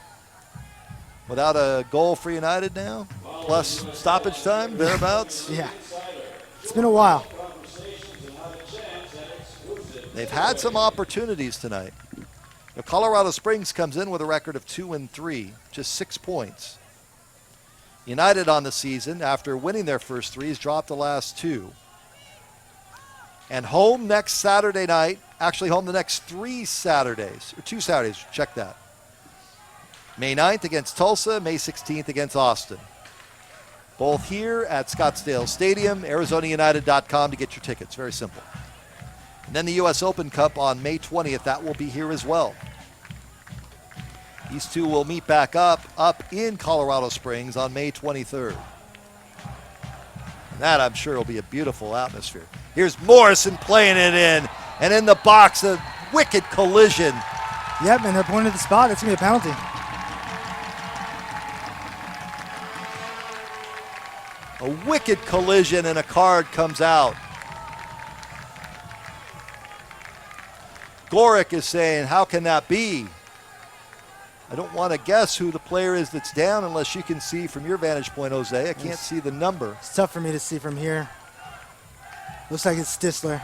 without a goal for United now? Plus stoppage time, thereabouts? Yeah. It's been a while. They've had some opportunities tonight. Now, Colorado Springs comes in with a record of 2-3, just 6 points. United on the season, after winning their first 3, has dropped the last 2. And home next Saturday night, actually home the next 3 Saturdays, or 2 Saturdays, check that. May 9th against Tulsa, May 16th against Austin. Both here at Scottsdale Stadium, ArizonaUnited.com to get your tickets. Very simple. And then the U.S. Open Cup on May 20th. That will be here as well. These two will meet back up in Colorado Springs on May 23rd. And that, I'm sure, will be a beautiful atmosphere. Here's Morrison playing it in. And in the box, a wicked collision. Yep, and they're pointing at the spot. It's going to be a penalty. A wicked collision, and a card comes out. Gorick is saying, how can that be? I don't want to guess who the player is that's down unless you can see from your vantage point, Jose. I can't see the number. It's tough for me to see from here. Looks like it's Stisler.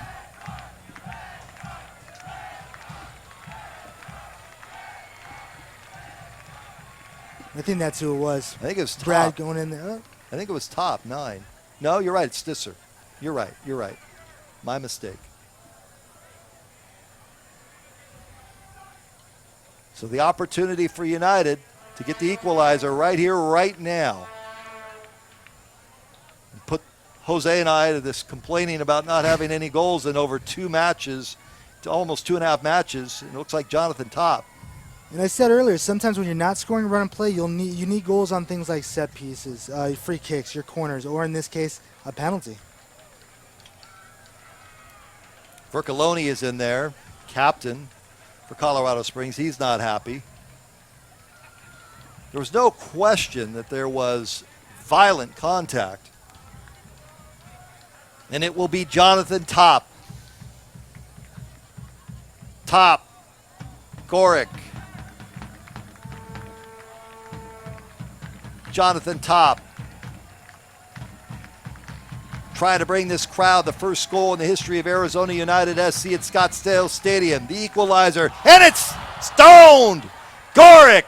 I think that's who it was. I think it was Top. Brad going in there. Oh. I think it was Top, 9. No, you're right. It's Stisser. You're right. My mistake. So the opportunity for United to get the equalizer right here, right now. And put Jose and I to this complaining about not having any goals in over 2 matches, to almost 2.5 matches. It looks like Jonathan Top. And I said earlier, sometimes when you're not scoring run and play, you need goals on things like set pieces, free kicks, your corners, or in this case, a penalty. Vercaloni is in there, captain for Colorado Springs. He's not happy. There was no question that there was violent contact. And it will be Jonathan Top. Top. Gorick. Jonathan Top. Trying to bring this crowd the first goal in the history of Arizona United SC at Scottsdale Stadium. The equalizer, and it's stoned. Gorick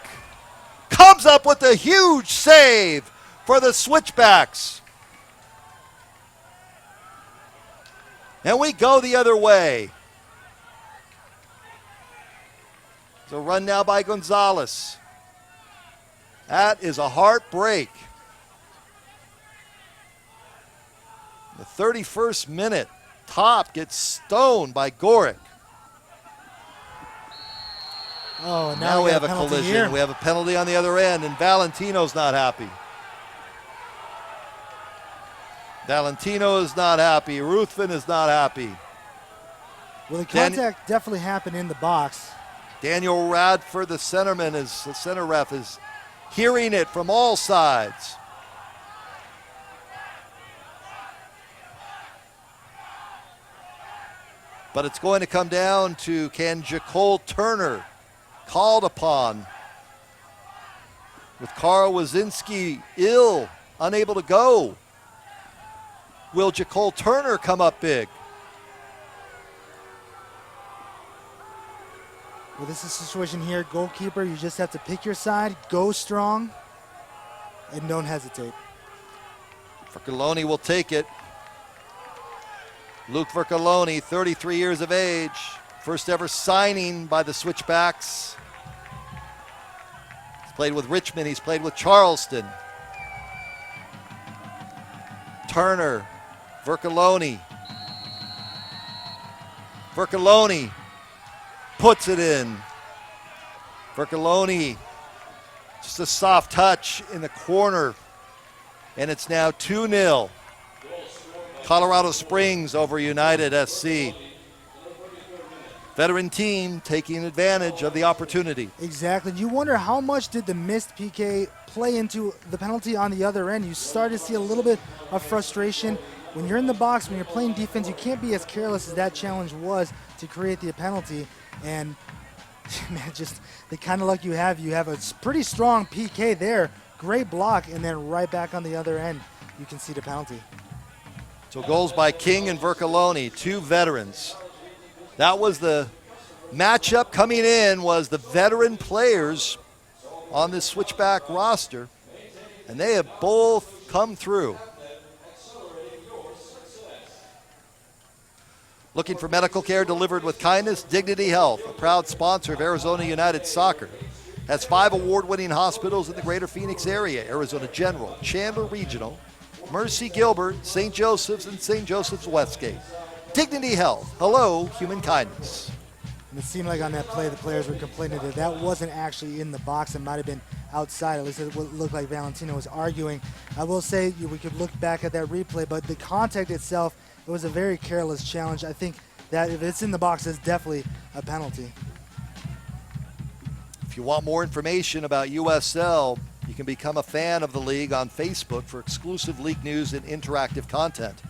comes up with a huge save for the Switchbacks. And we go the other way. So run now by Gonzalez. That is a heartbreak. The 31st minute, Top gets stoned by Gorick. Oh, and Now we got have a penalty collision. here. We have a penalty on the other end, and Valentino's not happy. Valentino is not happy. Ruthven is not happy. Well, the contact definitely happened in the box. Daniel Radford, the centerman, the center ref, is hearing it from all sides. But it's going to come down to, can Jacole Turner, called upon, with Carl Wazinski ill, unable to go. Will Jacole Turner come up big? Well, this is a situation here. Goalkeeper, you just have to pick your side, go strong, and don't hesitate. Vercoloni will take it. Luke Vercoloni, 33 years of age. First ever signing by the Switchbacks. He's played with Richmond. He's played with Charleston. Turner, Vercoloni. Vercoloni puts it in. Vercoloni, just a soft touch in the corner. And it's now 2-0. Colorado Springs over United SC. Veteran team taking advantage of the opportunity. Exactly. You wonder how much did the missed PK play into the penalty on the other end. You start to see a little bit of frustration. When you're in the box, when you're playing defense, you can't be as careless as that challenge was to create the penalty. And man, just the kind of luck you have a pretty strong PK there. Great block, and then right back on the other end, you can see the penalty. So goals by King and Vercoloni, two veterans. That was the matchup coming in, was the veteran players on this Switchback roster, and they have both come through. Looking for medical care delivered with kindness, Dignity Health, a proud sponsor of Arizona United Soccer. Has 5 award-winning hospitals in the greater Phoenix area: Arizona General, Chandler Regional, Mercy Gilbert, St. Joseph's, and St. Joseph's Westgate. Dignity Health. Hello, human kindness. And it seemed like on that play, the players were complaining that that wasn't actually in the box. It might have been outside. At least it looked like Valentino was arguing. I will say we could look back at that replay, but the contact itself, it was a very careless challenge. I think that if it's in the box, it's definitely a penalty. If you want more information about USL, you can become a fan of the league on Facebook for exclusive league news and interactive content.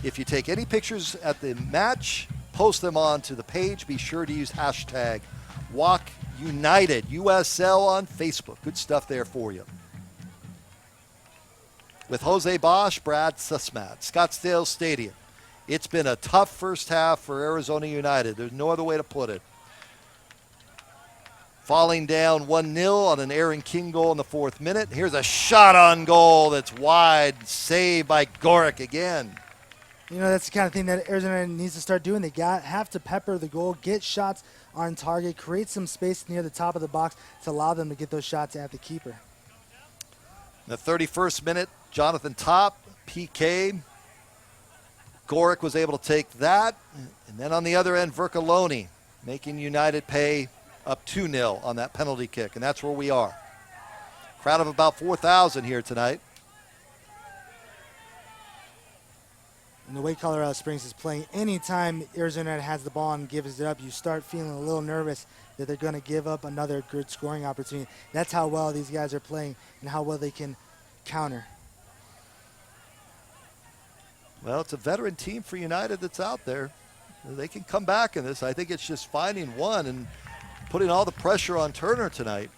If you take any pictures at the match, post them onto the page. Be sure to use hashtag WalkUnitedUSL on Facebook. Good stuff there for you. With Jose Bosch, Brad Sussmat, Scottsdale Stadium. It's been a tough first half for Arizona United. There's no other way to put it. Falling down 1-0 on an Aaron King goal in the 4th minute. Here's a shot on goal that's wide, saved by Gorick again. You know, that's the kind of thing that Arizona needs to start doing. They have to pepper the goal, get shots on target, create some space near the top of the box to allow them to get those shots at the keeper. In the 31st minute, Jonathan Top, PK. Gorick was able to take that. And then on the other end, Vercoloni, making United pay up 2-0 on that penalty kick. And that's where we are. Crowd of about 4,000 here tonight. And the way Colorado Springs is playing, anytime Arizona has the ball and gives it up, you start feeling a little nervous that they're going to give up another good scoring opportunity. That's how well these guys are playing and how well they can counter. Well, it's a veteran team for United that's out there. They can come back in this. I think it's just finding one and putting all the pressure on Turner tonight.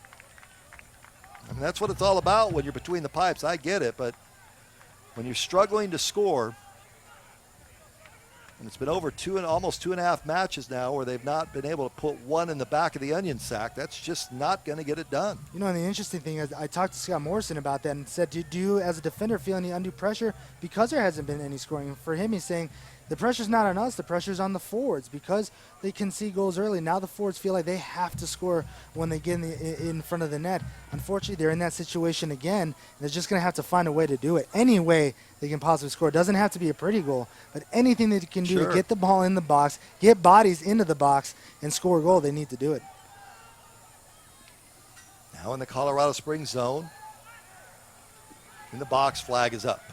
I mean, that's what it's all about when you're between the pipes. I get it, but when you're struggling to score, and it's been over almost 2.5 matches now where they've not been able to put one in the back of the onion sack, that's just not going to get it done. You know, and the interesting thing is I talked to Scott Morrison about that and said, do you as a defender feel any undue pressure because there hasn't been any scoring? For him, he's saying the pressure's not on us. The pressure's on the forwards because they concede goals early. Now the forwards feel like they have to score when they get in front of the net. Unfortunately, they're in that situation again. They're just going to have to find a way to do it. Any way they can possibly score. It doesn't have to be a pretty goal, but anything they can do to get the ball in the box, get bodies into the box, and score a goal, they need to do it. Now in the Colorado Springs zone. In the box, flag is up.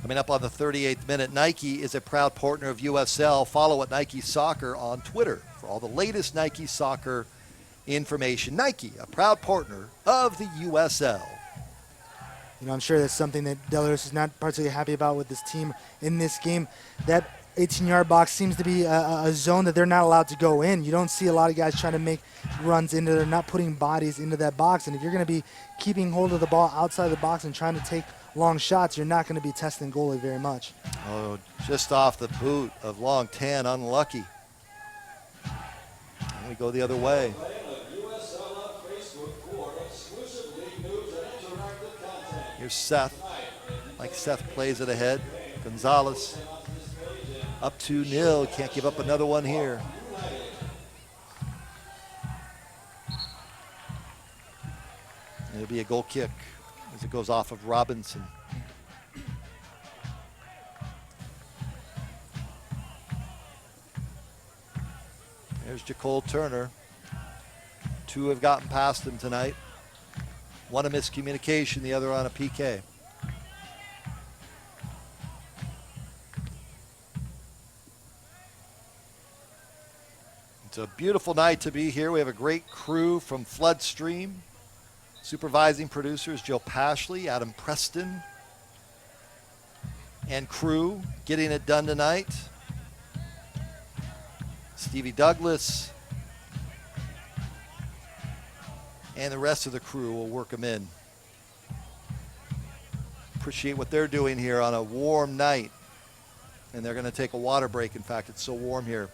Coming up on the 38th minute, Nike is a proud partner of USL. Follow at Nike Soccer on Twitter for all the latest Nike Soccer information. Nike, a proud partner of the USL. You know, I'm sure that's something that Del Rio is not particularly happy about with this team in this game. That 18-yard box seems to be a zone that they're not allowed to go in. You don't see a lot of guys trying to make runs into there, not putting bodies into that box. And if you're going to be keeping hold of the ball outside the box and trying to take long shots, you're not going to be testing goalie very much. Oh, just off the boot of Long Tan, unlucky. And we go the other way. Here's Seth. Like Seth plays it ahead. Gonzalez up 2-0. Can't give up another one here. It'll be a goal kick as it goes off of Robinson. There's Jacole Turner. 2 have gotten past him tonight. One a miscommunication, the other on a PK. It's a beautiful night to be here. We have a great crew from Floodstream. Supervising producers Joe Pashley, Adam Preston, and crew getting it done tonight. Stevie Douglas and the rest of the crew will work them in. Appreciate what they're doing here on a warm night. And they're going to take a water break. In fact, it's so warm here.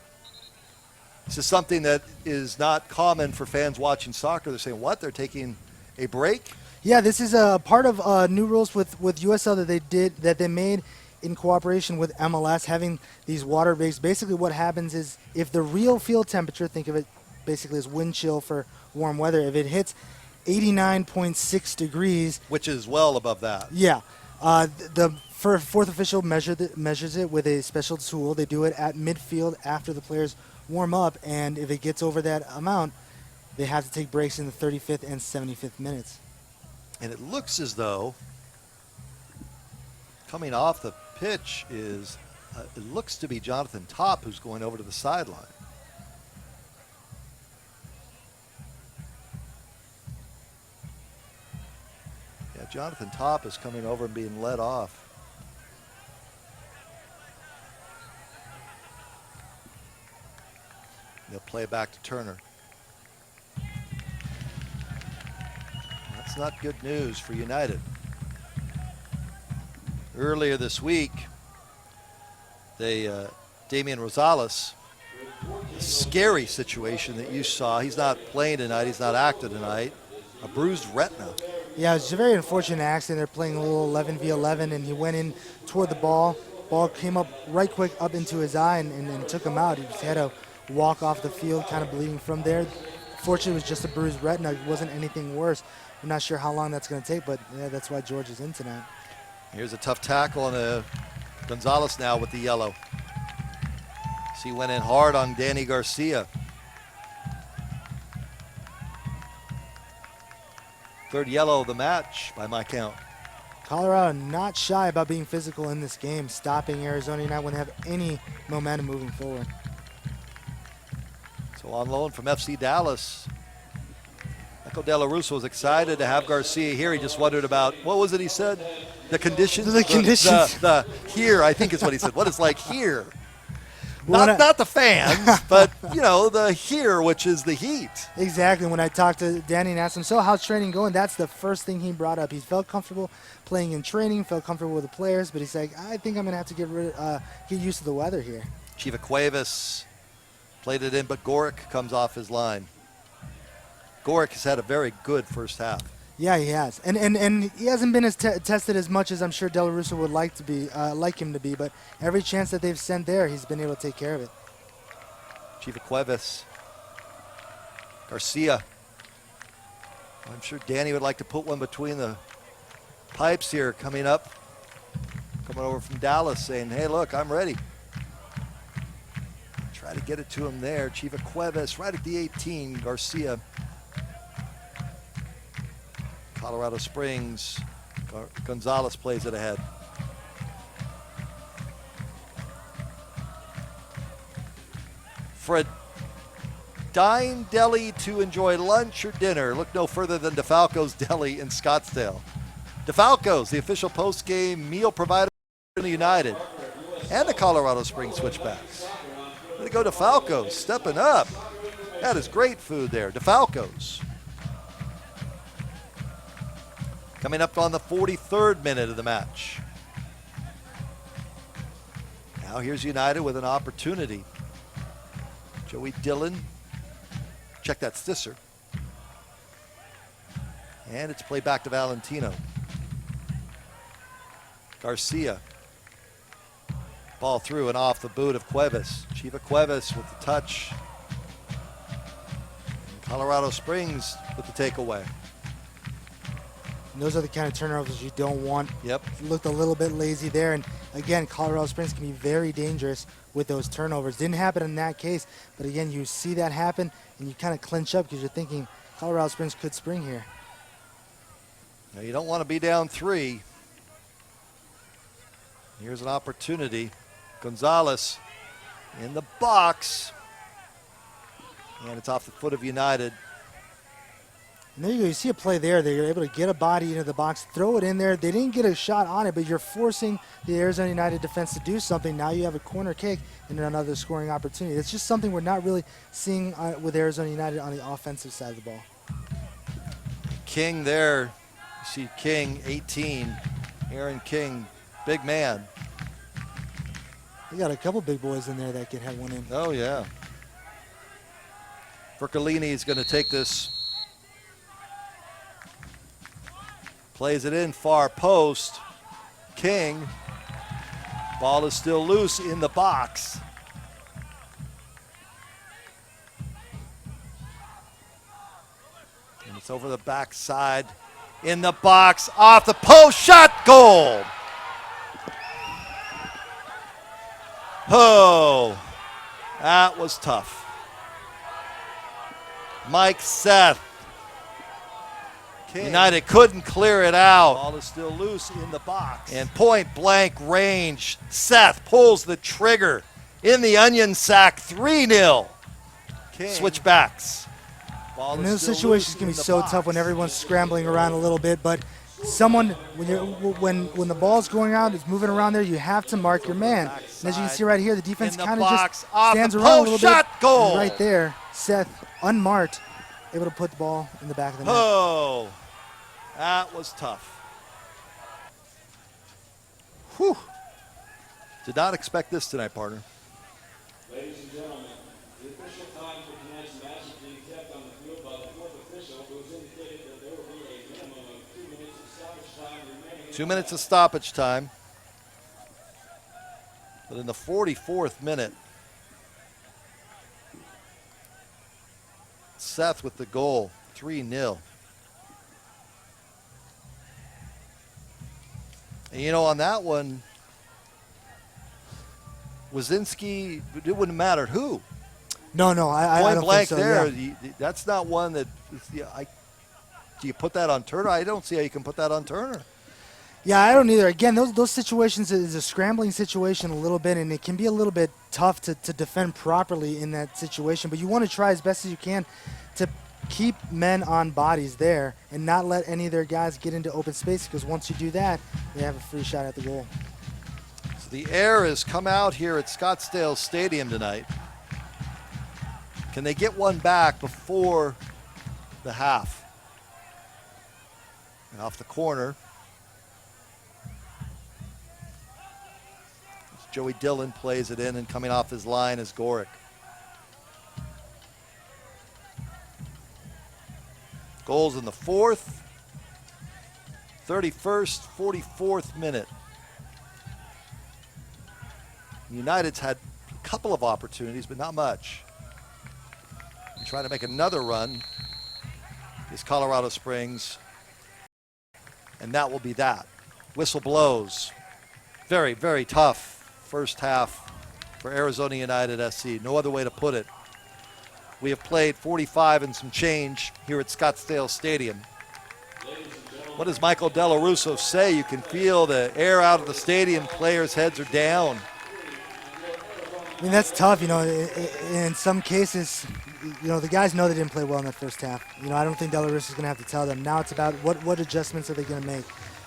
This is something that is not common for fans watching soccer. They're saying, what? They're taking a break? Yeah, this is a part of new rules with USL that they made in cooperation with MLS, having these water breaks. Basically what happens is if the real field temperature, think of it basically as wind chill for warm weather, if it hits 89.6 degrees. Which is well above that. Yeah. The fourth official measures it with a special tool. They do it at midfield after the players warm up, and if it gets over that amount, they have to take breaks in the 35th and 75th minutes. And it looks as though coming off the pitch is, it looks to be Jonathan Topp who's going over to the sideline. Yeah, Jonathan Topp is coming over and being led off. They'll play it back to Turner. That's not good news for United. Earlier this week, Damian Rosales, a scary situation that you saw. He's not playing tonight. He's not active tonight. A bruised retina. Yeah, it's a very unfortunate accident. They're playing a little 11v11, and he went in toward the ball. Ball came up right quick up into his eye and took him out. He just had to walk off the field, kind of bleeding from there. Fortunately, it was just a bruised retina. It wasn't anything worse. I'm not sure how long that's going to take, but yeah, that's why George is in tonight. Here's a tough tackle on Gonzalez now with the yellow. So he went in hard on Danny Garcia. Third yellow of the match by my count. Colorado not shy about being physical in this game, stopping Arizona United when they have any momentum moving forward. So on loan from FC Dallas, Michael De La Russo was excited to have Garcia here. He just wondered about, what was it he said? The conditions? The conditions. The here, I think is what he said. What it's like here. Not the fans, but, you know, the here, which is the heat. Exactly. When I talked to Danny and asked him, so how's training going? That's the first thing he brought up. He felt comfortable playing in training, felt comfortable with the players, but he's like, I think I'm going to have to get used to the weather here. Chiva Cuevas played it in, but Gorick comes off his line. Gorick has had a very good first half. Yeah, he has, and he hasn't been as tested as much as I'm sure Del Russo would like to be, like him to be. But every chance that they've sent there, he's been able to take care of it. Cuevas, Garcia. I'm sure Danny would like to put one between the pipes here. Coming over from Dallas, saying, "Hey, look, I'm ready." Try to get it to him there. Cuevas right at the 18. Garcia. Colorado Springs. Gonzalez plays it ahead. For a dine deli to enjoy lunch or dinner, look no further than DeFalco's Deli in Scottsdale. DeFalco's, the official post-game meal provider for the United and the Colorado Springs Switchbacks. Way to go, DeFalco's, stepping up. That is great food there. DeFalco's. Coming up on the 43rd minute of the match. Now here's United with an opportunity. Joey Dillon. Check that Stisser. And it's played back to Valentino. Garcia. Ball through and off the boot of Cuevas. Cuevas with the touch. And Colorado Springs with the takeaway. And those are the kind of turnovers you don't want. Yep. Looked a little bit lazy there. And again, Colorado Springs can be very dangerous with those turnovers. Didn't happen in that case, but again, you see that happen and you kind of clinch up because you're thinking Colorado Springs could spring here. Now you don't want to be down 3. Here's an opportunity. Gonzalez in the box. And it's off the foot of United. And there you go. You see a play there. They're able to get a body into the box, throw it in there. They didn't get a shot on it, but you're forcing the Arizona United defense to do something. Now you have a corner kick and another scoring opportunity. It's just something we're not really seeing with Arizona United on the offensive side of the ball. King there. You see King, 18. Aaron King, big man. They got a couple big boys in there that could have one in. Oh, yeah. Vercolini is going to take this. Plays it in far post. King. Ball is still loose in the box. And it's over the backside. In the box. Off the post. Shot. Goal. Oh. That was tough. Mike Seth. United couldn't clear it out. Ball is still loose in the box. And point blank range. Seth pulls the trigger in the onion sack. 3-0. Switchbacks. And those situations can be so tough when everyone's scrambling around a little bit, but someone, when the ball's going out, it's moving around there, you have to mark your man. And as you can see right here, the defense kind of just stands around a little bit. Goal. Right there, Seth, unmarked, able to put the ball in the back of the net. Oh, that was tough. Whew. Did not expect this tonight, partner. Ladies and gentlemen, the official time for tonight's match is being kept on the field by the fourth official, who has indicated that there will be a minimum of 2 minutes of stoppage time remaining. 2 minutes of stoppage time. But in the 44th minute, Seth with the goal, 3-0. And you know, on that one, Wazinski, it wouldn't matter who. No, I Point don't blank think so, there. yeah. That's not one that. Do you put that on Turner? I don't see how you can put that on Turner. Yeah, I don't either. Again, those situations is a scrambling situation a little bit, and it can be a little bit tough to defend properly in that situation. But you want to try as best as you can to keep men on bodies there and not let any of their guys get into open space, because once you do that, they have a free shot at the goal. So the air has come out here at Scottsdale Stadium tonight. Can they get one back before the half? And off the corner. Joey Dillon plays it in, and coming off his line is Gorick. Goals in the fourth 31st, 44th minute. United's had a couple of opportunities, but not much. Trying to make another run is Colorado Springs, and that will be that. Whistle blows. Very, very tough first half for Arizona United SC. No other way to put it. We have played 45 and some change here at Scottsdale Stadium. What does Michael Della Russo say? You can feel the air out of the stadium. Players' heads are down. I mean, that's tough, in some cases, the guys know they didn't play well in that first half. I don't think Della Russo is going to have to tell them. Now it's about what adjustments are they going to make.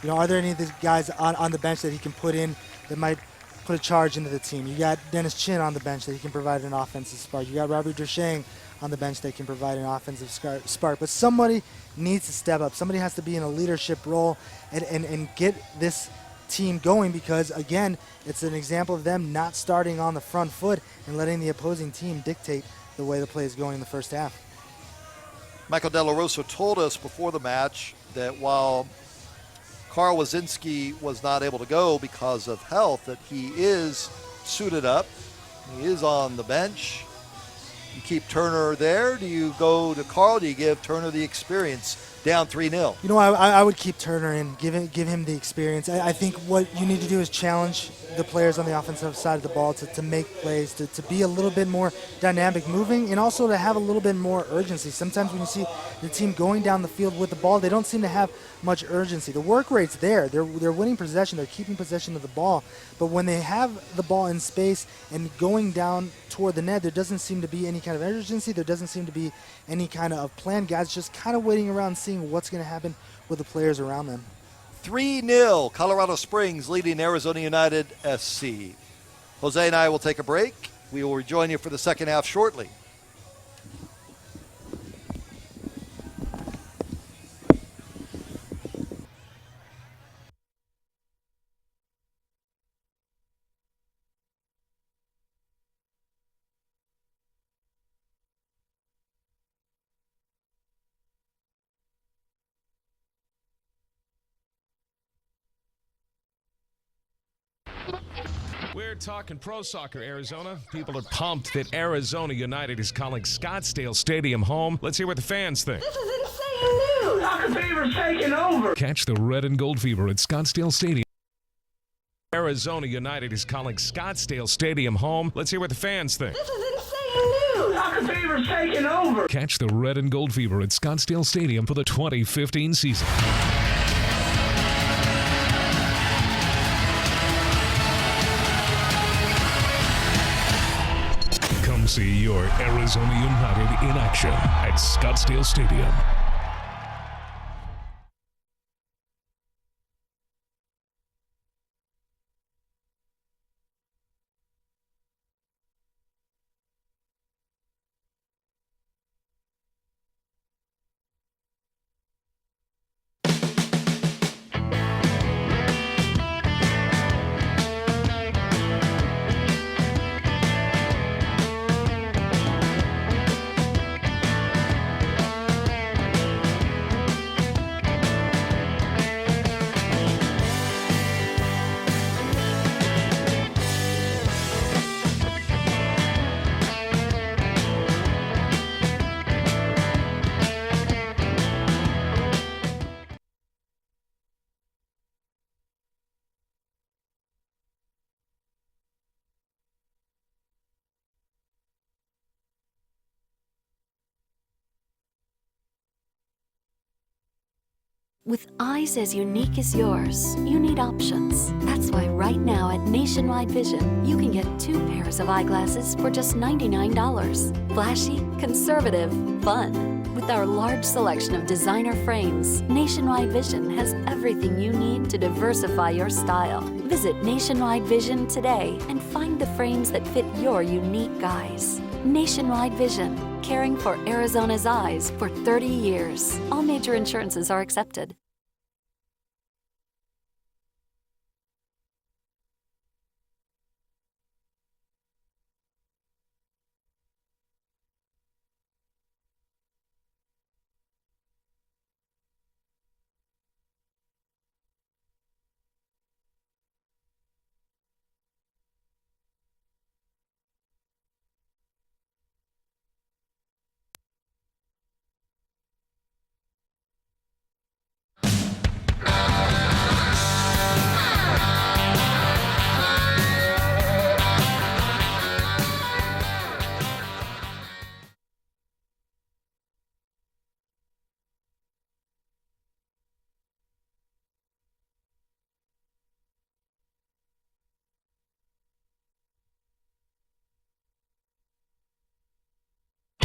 Are there any of these guys on the bench that he can put in that might put a charge into the team? You got Dennis Chin on the bench that he can provide an offensive spark. You got Robbie Duchesne on the bench that can provide an offensive spark. But somebody needs to step up. Somebody has to be in a leadership role and get this team going, because again, it's an example of them not starting on the front foot and letting the opposing team dictate the way the play is going in the first half. Michael Della Russo told us before the match that while Carl Wazinski was not able to go because of health, that he is suited up. He is on the bench. You keep Turner there. Do you go to Carl? Do you give Turner the experience down 3-0? I would keep Turner in, give him the experience. I think what you need to do is challenge the players on the offensive side of the ball to make plays, to be a little bit more dynamic moving, and also to have a little bit more urgency. Sometimes when you see the team going down the field with the ball, they don't seem to have much urgency. The work rate's there. They're winning possession. They're keeping possession of the ball. But when they have the ball in space and going down toward the net, there doesn't seem to be any kind of urgency. There doesn't seem to be any kind of plan. Guys just kind of waiting around seeing what's going to happen with the players around them. 3-0, Colorado Springs leading Arizona United SC. Jose and I will take a break. We will rejoin you for the second half shortly. We're talking pro soccer, Arizona. People are pumped that Arizona United is calling Scottsdale Stadium home. Let's hear what the fans think. This is insane news. Soccer fever's taking over. Catch the red and gold fever at Scottsdale Stadium. Arizona United is calling Scottsdale Stadium home. Let's hear what the fans think. This is insane news. Soccer fever's taking over. Catch the red and gold fever at Scottsdale Stadium for the 2015 season. Come see your Arizona United in action at Scottsdale Stadium. With eyes as unique as yours, you need options. That's why right now at Nationwide Vision, you can get 2 pairs of eyeglasses for just $99. Flashy, conservative, fun. With our large selection of designer frames, Nationwide Vision has everything you need to diversify your style. Visit Nationwide Vision today and find the frames that fit your unique eyes. Nationwide Vision, caring for Arizona's eyes for 30 years. All major insurances are accepted.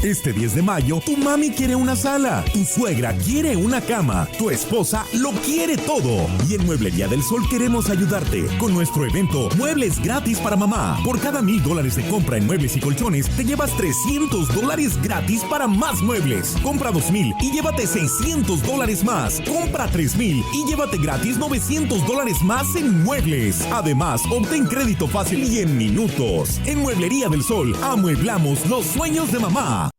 Este 10 de mayo, tu mami quiere una sala, tu suegra quiere una cama, tu esposa lo quiere todo. Y en Mueblería del Sol queremos ayudarte con nuestro evento Muebles Gratis para Mamá. Por cada $1,000 de compra en muebles y colchones, te llevas $300 gratis para más muebles. Compra 2,000 y llévate $600 más. Compra 3,000 y llévate gratis $900 más en muebles. Además, obtén crédito fácil y en minutos. En Mueblería del Sol, amueblamos los sueños de mamá.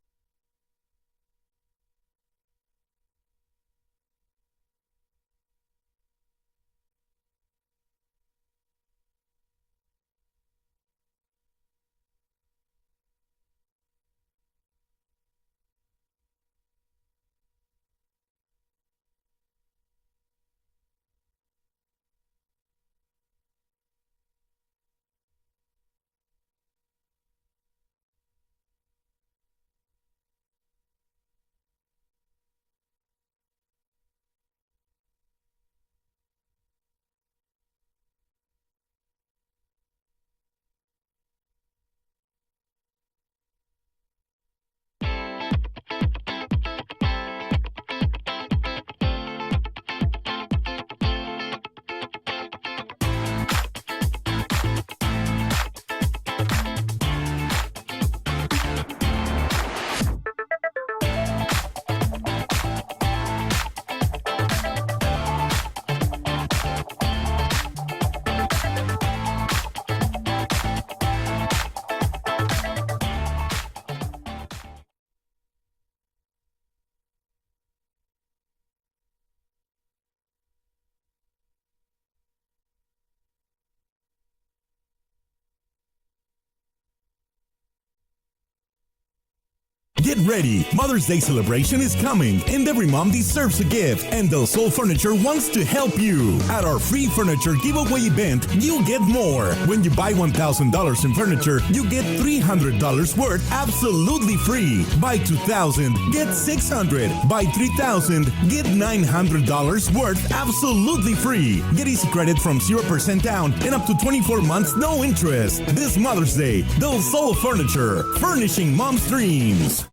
Get ready! Mother's Day celebration is coming, and every mom deserves a gift, and Del Sol Furniture wants to help you. At our free furniture giveaway event, you get more. When you buy $1,000 in furniture, you get $300 worth absolutely free. Buy $2,000, get $600. Buy $3,000, get $900 worth absolutely free. Get easy credit from 0% down and up to 24 months no interest. This Mother's Day, Del Sol Furniture, furnishing mom's dreams.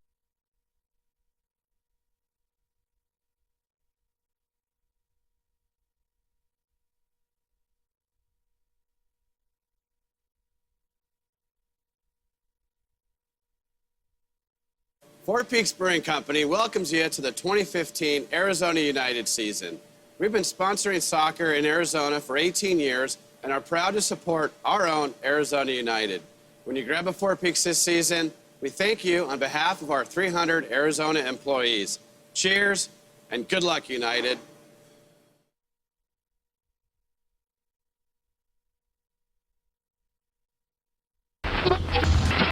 Four Peaks Brewing Company welcomes you to the 2015 Arizona United season. We've been sponsoring soccer in Arizona for 18 years and are proud to support our own Arizona United. When you grab a Four Peaks this season, we thank you on behalf of our 300 Arizona employees. Cheers and good luck, United.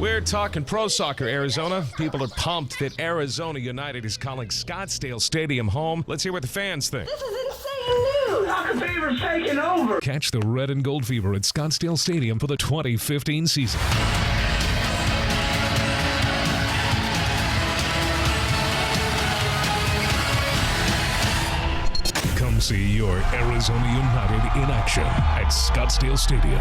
We're talking pro soccer, Arizona. People are pumped that Arizona United is calling Scottsdale Stadium home. Let's hear what the fans think. This is insane news. Soccer fever's taking over. Catch the red and gold fever at Scottsdale Stadium for the 2015 season. Come see your Arizona United in action at Scottsdale Stadium.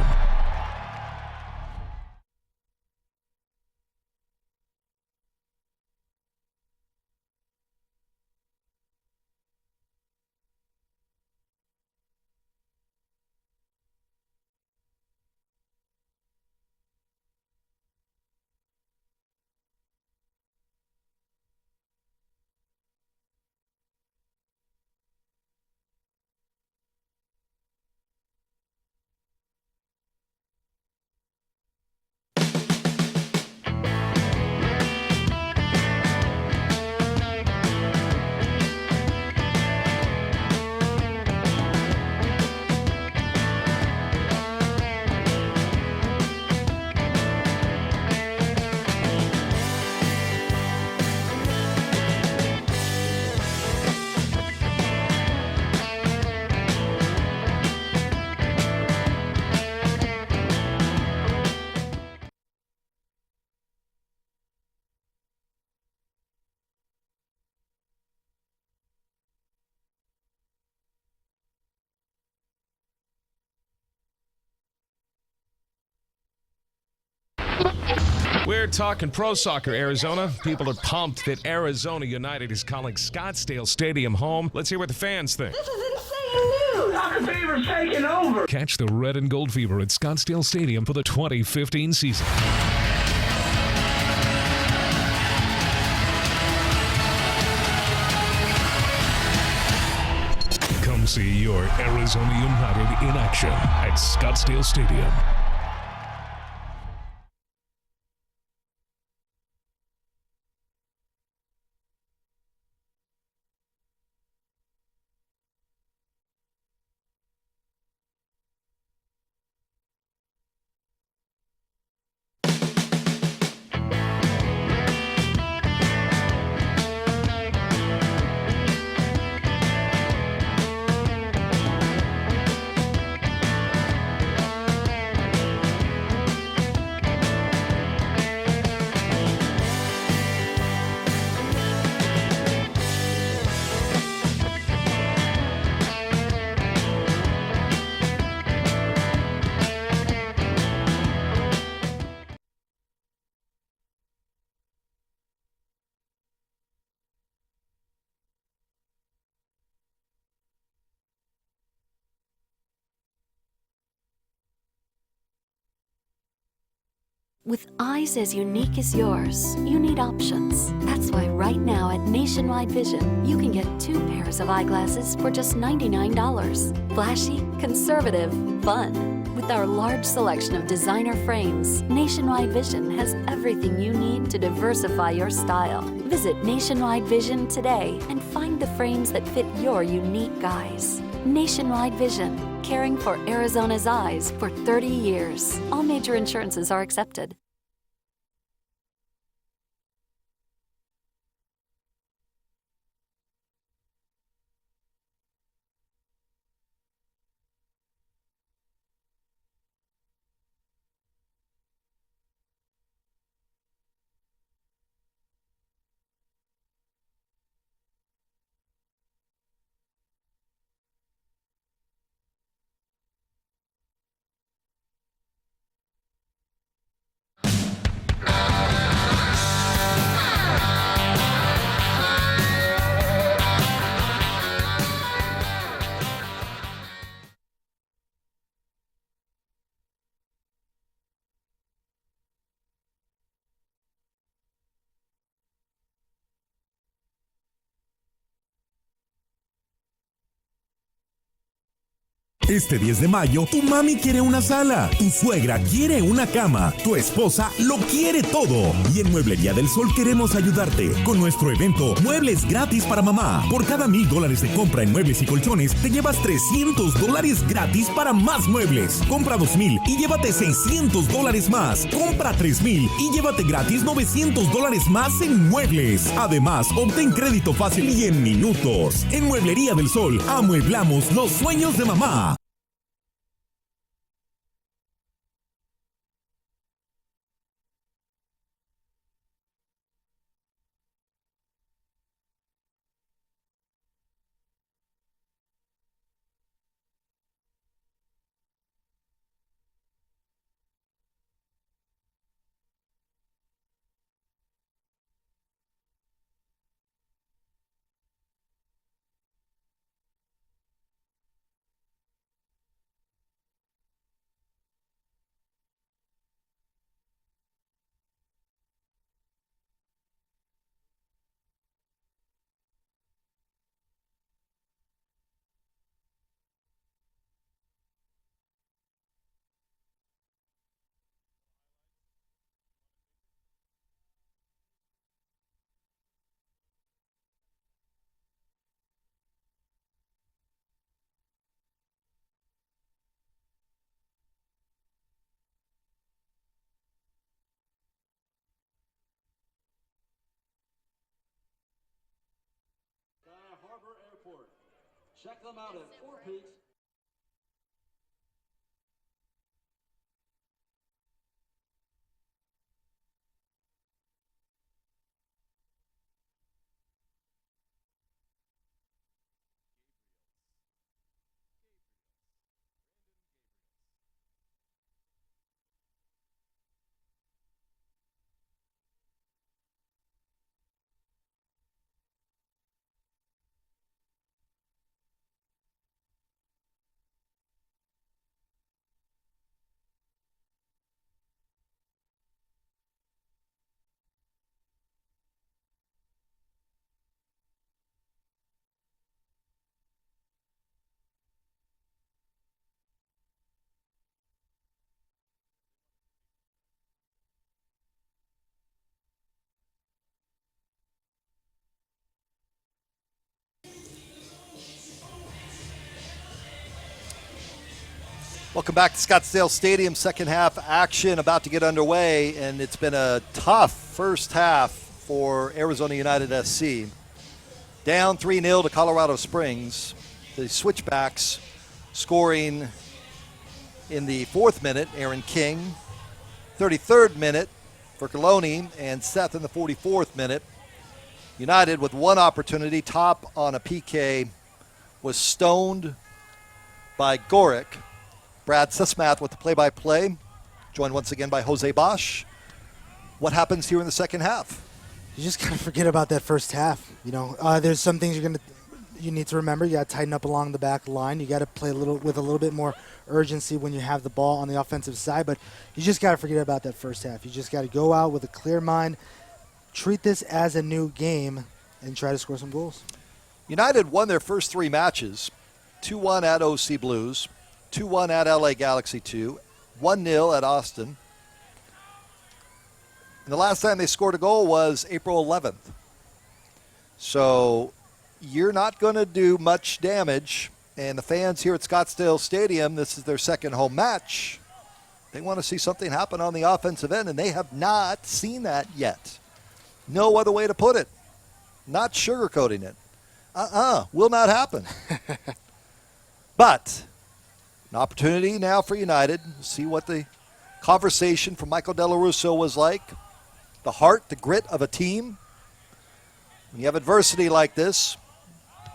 We're talking pro soccer, Arizona. People are pumped that Arizona United is calling Scottsdale Stadium home. Let's hear what the fans think. This is insane news. Soccer fever's taking over. Catch the red and gold fever at Scottsdale Stadium for the 2015 season. Come see your Arizona United in action at Scottsdale Stadium. With eyes as unique as yours, you need options. That's why right now at Nationwide Vision, you can get 2 pairs of eyeglasses for just $99. Flashy, conservative, fun. With our large selection of designer frames, Nationwide Vision has everything you need to diversify your style. Visit Nationwide Vision today and find the frames that fit your unique eyes. Nationwide Vision, caring for Arizona's eyes for 30 years. All major insurances are accepted. Este 10 de mayo, tu mami quiere una sala, tu suegra quiere una cama, tu esposa lo quiere todo. Y en Mueblería del Sol queremos ayudarte con nuestro evento Muebles Gratis para Mamá. Por cada $1,000 de compra en muebles y colchones, te llevas $300 gratis para más muebles. Compra 2,000 y llévate $600 más. Compra 3,000 y llévate gratis $900 más en muebles. Además, obtén crédito fácil y en minutos. En Mueblería del Sol, amueblamos los sueños de mamá. Harbor Airport. Check them out at Four Peaks. Welcome back to Scottsdale Stadium. Second half action about to get underway, and it's been a tough first half for Arizona United SC. Down 3-0 to Colorado Springs. The Switchbacks scoring in the 4th minute, Aaron King. 33rd minute, Vercoloni, and Seth in the 44th minute. United with one opportunity, Top on a PK, was stoned by Gorick. Brad Sismath with the play-by-play, joined once again by Jose Bosch. What happens here in the second half? You just gotta forget about that first half. There's some things you need to remember. You gotta tighten up along the back line. You gotta play with a little bit more urgency when you have the ball on the offensive side. But you just gotta forget about that first half. You just gotta go out with a clear mind, treat this as a new game, and try to score some goals. United won their first 3 matches: 2-1 at OC Blues, 2-1 at LA Galaxy 2, 1-0 at Austin. And the last time they scored a goal was April 11th. So you're not going to do much damage. And the fans here at Scottsdale Stadium, this is their second home match. They want to see something happen on the offensive end, and they have not seen that yet. No other way to put it. Not sugarcoating it. Will not happen. But an opportunity now for United. See what the conversation from Michael Della Russo was like. The heart, the grit of a team. When you have adversity like this,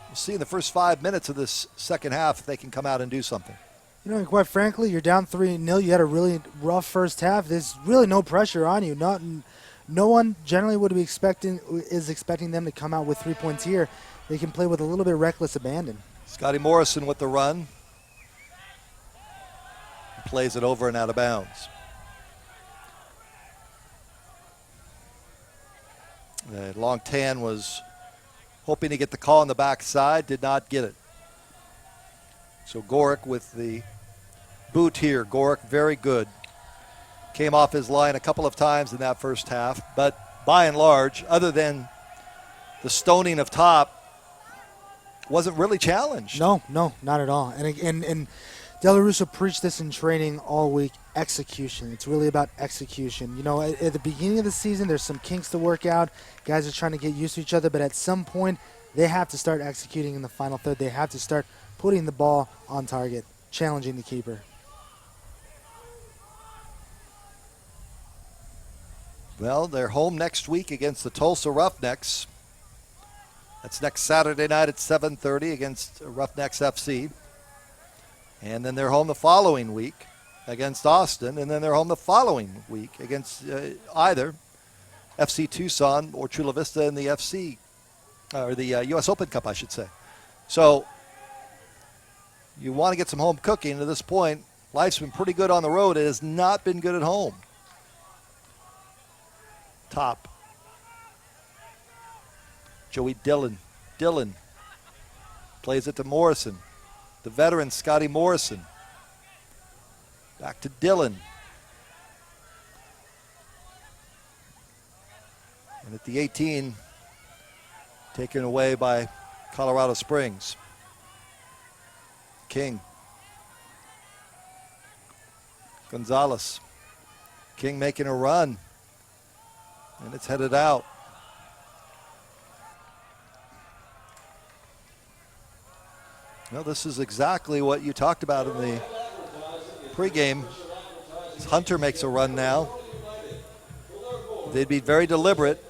we'll see in the first 5 minutes of this second half if they can come out and do something. Quite frankly, you're down 3-0. You had a really rough first half. There's really no pressure on you. No one generally is expecting them to come out with 3 points here. They can play with a little bit reckless abandon. Scotty Morrison with the run. Plays it over and out of bounds. Long Tan was hoping to get the call on the backside, did not get it. So Gorick with the boot here. Gorick very good. Came off his line a couple of times in that first half, but by and large, other than the stoning of Top, wasn't really challenged. No, not at all. And Della Russo preached this in training all week, execution. It's really about execution. At the beginning of the season, there's some kinks to work out. Guys are trying to get used to each other, but at some point, they have to start executing in the final third. They have to start putting the ball on target, challenging the keeper. Well, they're home next week against the Tulsa Roughnecks. That's next Saturday night at 7:30 against Roughnecks FC. And then they're home the following week against Austin, and then they're home the following week against either FC Tucson or Chula Vista in the U.S. Open Cup, I should say. So you want to get some home cooking. At this point, life's been pretty good on the road. It has not been good at home. Top. Joey Dillon plays it to Morrison. The veteran, Scotty Morrison. Back to Dillon. And at the 18, taken away by Colorado Springs. King. Gonzalez. King making a run. And it's headed out. Well, this is exactly what you talked about in the pregame. Hunter makes a run now. They'd be very deliberate.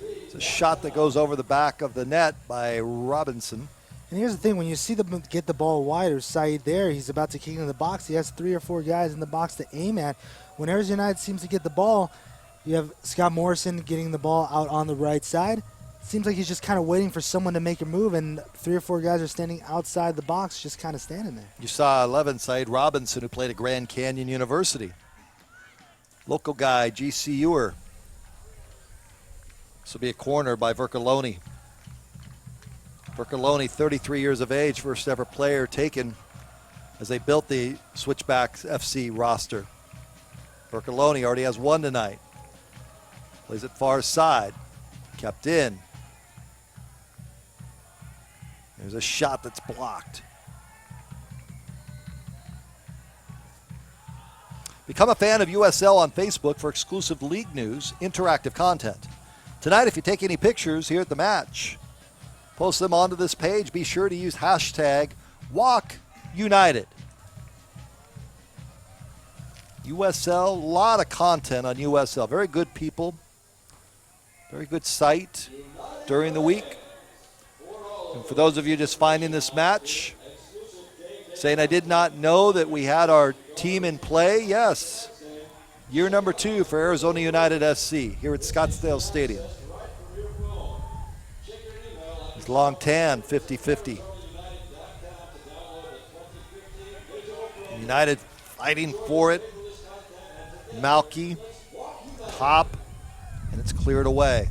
It's a shot that goes over the back of the net by Robinson. And here's the thing, when you see them get the ball wide, or Saeed there, he's about to kick into the box. He has 3 or 4 guys in the box to aim at. When Arizona United seems to get the ball, you have Scott Morrison getting the ball out on the right side. Seems like he's just kind of waiting for someone to make a move, and 3 or 4 guys are standing outside the box, just kind of standing there. You saw 11, Saeed Robinson, who played at Grand Canyon University. Local guy, G.C. Ewer. This will be a corner by Vercoloni. Vercoloni, 33 years of age, first ever player taken as they built the Switchbacks FC roster. Vercoloni already has 1 tonight. Plays it far side. Kept in. There's a shot that's blocked. Become a fan of USL on Facebook for exclusive league news, interactive content. Tonight, if you take any pictures here at the match, post them onto this page. Be sure to use hashtag WalkUnited. USL, a lot of content on USL. Very good people. Very good site during the week. And for those of you just finding this match, saying I did not know that we had our team in play, yes. Year number 2 for Arizona United SC here at Scottsdale Stadium. It's long tan, 50-50. United fighting for it. Malky, top, and it's cleared away.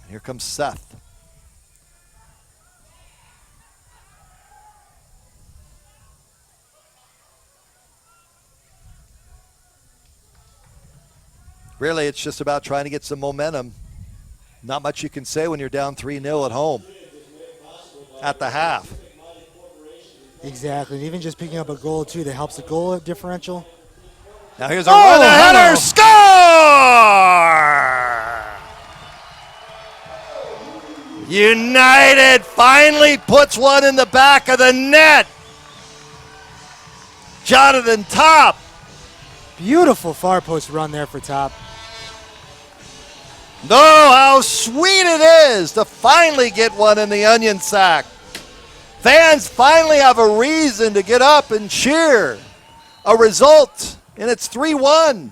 And here comes Seth. Really, it's just about trying to get some momentum. Not much you can say when you're down 3-0 at home at the half. Exactly. And even just picking up a goal, too, that helps the goal differential. Now here's a run, a header, score! United finally puts one in the back of the net. Jonathan Top. Beautiful far post run there for Top. Oh, how sweet it is to finally get one in the onion sack. Fans finally have a reason to get up and cheer. A result, and it's 3-1.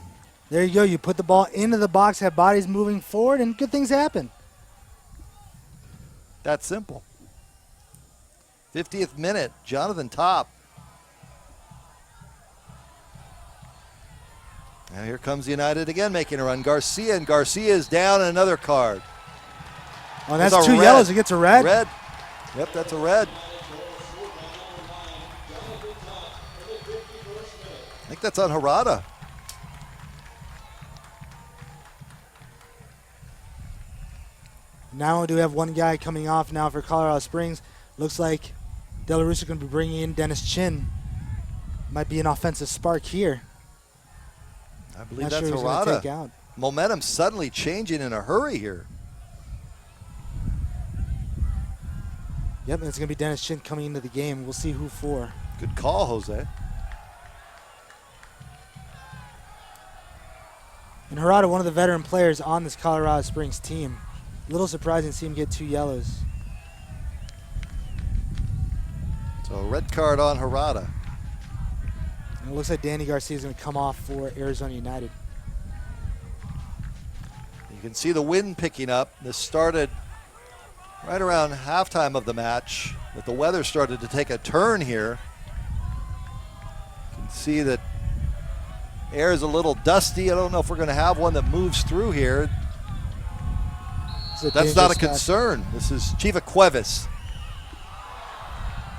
There you go. You put the ball into the box, have bodies moving forward, and good things happen. That's simple. 50th minute, Jonathan Top. Now here comes United again making a run. Garcia, and Garcia is down, and another card. Oh, that's 2 yellows. It gets a red? Red. Yep, that's a red. I think that's on Harada. Not only do we have one guy coming off now for Colorado Springs, looks like De La Russa going to be bringing in Dennis Chin. Might be an offensive spark here. I believe Not that's sure who's gonna take Harada. out. Momentum suddenly changing in a hurry here. Yep, and it's going to be Dennis Chin coming into the game. We'll see who for. Good call, Jose. And Harada, one of the veteran players on this Colorado Springs team. A little surprising to see him get 2 yellows. So a red card on Harada. And it looks like Danny Garcia is going to come off for Arizona United. You can see the wind picking up. This started right around halftime of the match, but the weather started to take a turn here. You can see that air is a little dusty. I don't know if we're going to have one that moves through here. That's not a concern. This is Chiva Cuevas.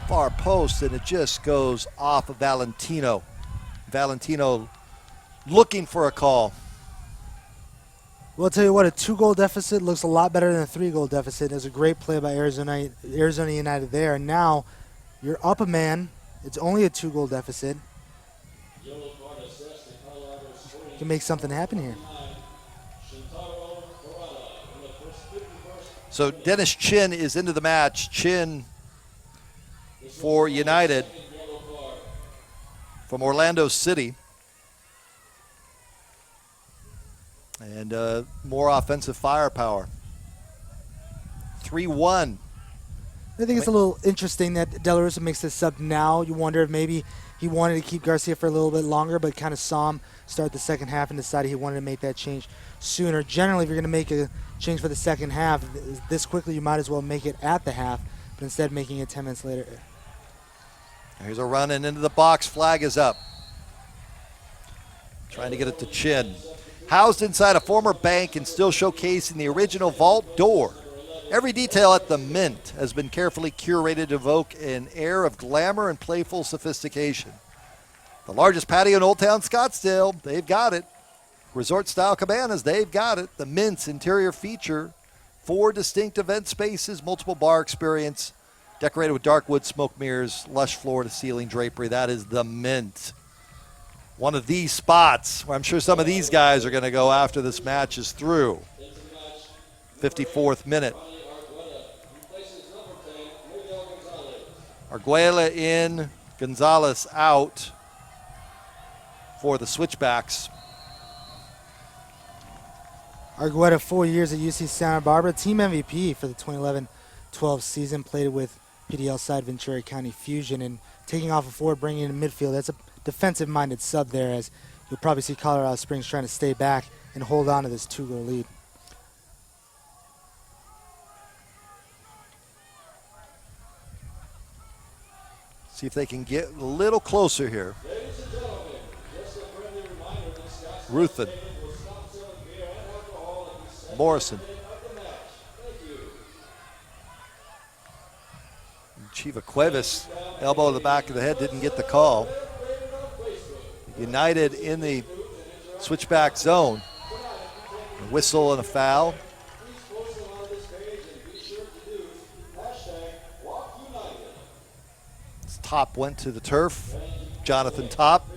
Far post, and it just goes off of Valentino. Valentino looking for a call. Well, I'll tell you what, a 2-goal deficit looks a lot better than a 3-goal deficit. It was a great play by Arizona United there. And now you're up a man. It's only a 2-goal deficit. You can make something happen here. So Dennis Chin is into the match. Chin for United from Orlando City. And more offensive firepower. 3-1. I think it's a little interesting that De La Russa makes this sub now. You wonder if maybe he wanted to keep Garcia for a little bit longer, but kind of saw him start the second half and decided he wanted to make that change sooner. Generally, if you're going to make a change for the second half this quickly, you might as well make it at the half, but instead making it 10 minutes later. Here's a run and into the box. Flag is up. Trying to get it to Chin. Housed inside a former bank and still showcasing the original vault door. Every detail at the Mint has been carefully curated to evoke an air of glamour and playful sophistication. The largest patio in Old Town Scottsdale, they've got it. Resort-style cabanas, they've got it. The Mint's interior feature 4 distinct event spaces, multiple bar experience, Decorated with dark wood, smoke mirrors, lush floor-to-ceiling drapery. That is the Mint. One of these spots where I'm sure some of these guys are going to go after this match is through. 54th minute. Arguella in, Gonzalez out for the Switchbacks. Argueta, 4 years at UC Santa Barbara, team MVP for the 2011-12 season, played with PDL side Ventura County Fusion, and taking off a forward, bringing in midfield. That's a defensive-minded sub there, as you'll probably see Colorado Springs trying to stay back and hold on to this 2-goal lead. See if they can get a little closer here. Ruthven. Morrison. Chiva Cuevas, elbow to the back of the head, didn't get the call. United in the switchback zone. A whistle and a foul. Top went to the turf. Jonathan Top.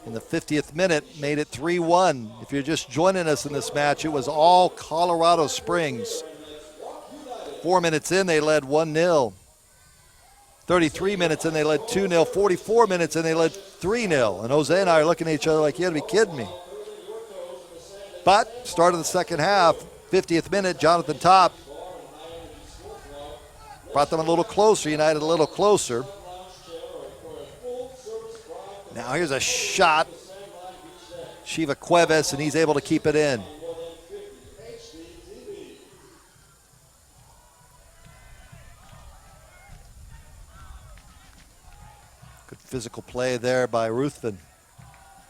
In the 50th minute, made it 3-1. If you're just joining us in this match, it was all Colorado Springs. 4 minutes in, they led 1-0. 33 minutes in, they led 2-0. 44 minutes in, they led 3-0. And Jose and I are looking at each other like, you gotta be kidding me. But, start of the second half, 50th minute, Jonathan Top brought them a little closer, United a little closer. Now here's a shot. Shiva Cuevas, and he's able to keep it in. Good physical play there by Ruthven.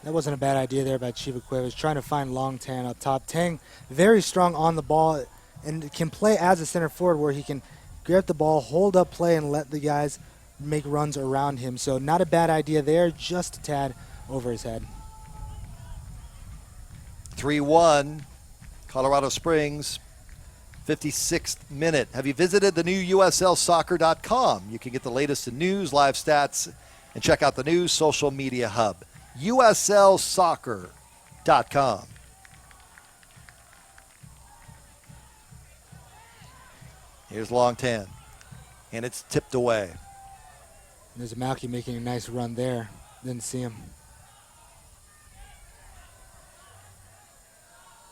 That wasn't a bad idea there by Chiva Cuevas, trying to find Long Tan up top. Tang very strong on the ball and can play as a center forward where he can grab the ball, hold up play, and let the guys make runs around him. So not a bad idea there, just a tad over his head. 3-1, Colorado Springs, 56th minute. Have you visited the new USLsoccer.com? You can get the latest in news, live stats, and check out the new social media hub. USLsoccer.com. Here's Long Tan, and it's tipped away. There's Malky making a nice run there. Didn't see him.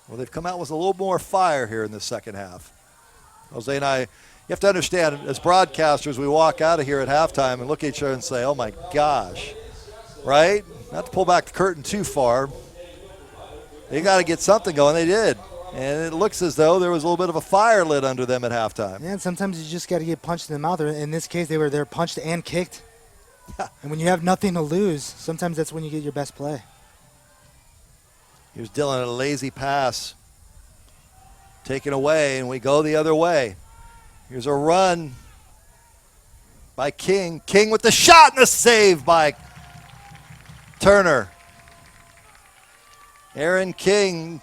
Well, they've come out with a little more fire here in the second half. Jose and I, you have to understand, as broadcasters, we walk out of here at halftime and look at each other and say, oh my gosh, right? Not to pull back the curtain too far. They got to get something going. They did. And it looks as though there was a little bit of a fire lit under them at halftime. Yeah, and sometimes you just got to get punched in the mouth. In this case, they were there punched and kicked. And when you have nothing to lose, sometimes that's when you get your best play. Here's Dylan, a lazy pass. Taken away, and we go the other way. Here's a run by King. King with the shot and the save by Turner. Aaron King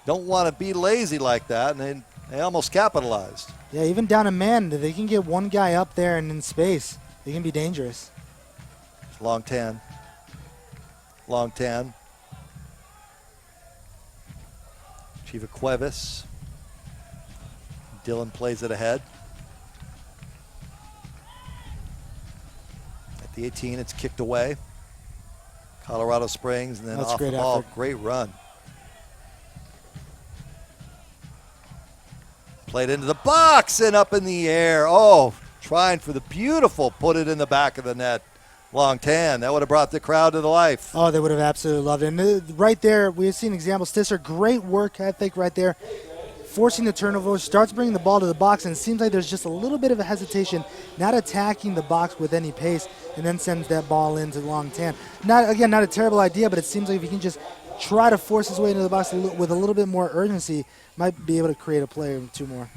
don't want to be lazy like that, and they almost capitalized. Yeah, even down a man, they can get one guy up there and in space. They can be dangerous. Long Tan. Long Tan. Chiva Cuevas. Dylan plays it ahead. At the 18, it's kicked away. Colorado Springs, and then That's off the great ball. effort. Great run. Played into the box and up in the air. Oh, trying for the beautiful, put it in the back of the net. Long Tan. That would have brought the crowd to the life. Oh, they would have absolutely loved it. And right there, we've seen examples. Stisser, great work ethic right there. Forcing the turnover, starts bringing the ball to the box, and it seems like there's just a little bit of a hesitation, not attacking the box with any pace, and then sends that ball into Long Tan. Not a terrible idea, but it seems like if he can just try to force his way into the box with a little bit more urgency, might be able to create a play or two more.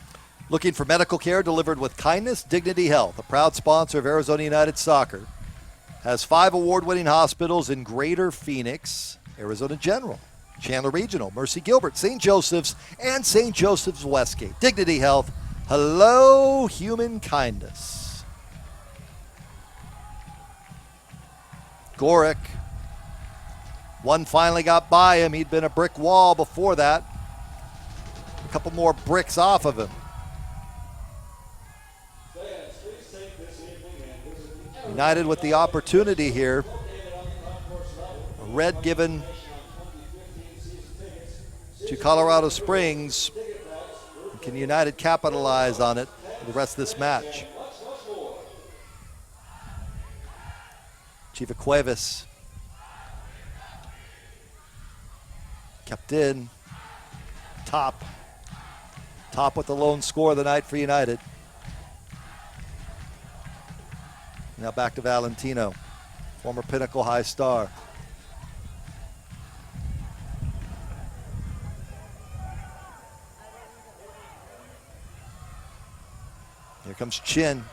Looking for medical care delivered with kindness, Dignity Health, a proud sponsor of Arizona United Soccer, has 5 award-winning hospitals in Greater Phoenix, Arizona General, Chandler Regional, Mercy Gilbert, St. Joseph's, and St. Joseph's Westgate. Dignity Health, hello human kindness. Gorick, one finally got by him. He'd been a brick wall before that. A couple more bricks off of him. United with the opportunity here. A red given to Colorado Springs. Can United capitalize on it for the rest of this match? Chiva Cuevas kept in. Top with the lone score of the night for United. Now back to Valentino, former Pinnacle High star. Here comes Chin.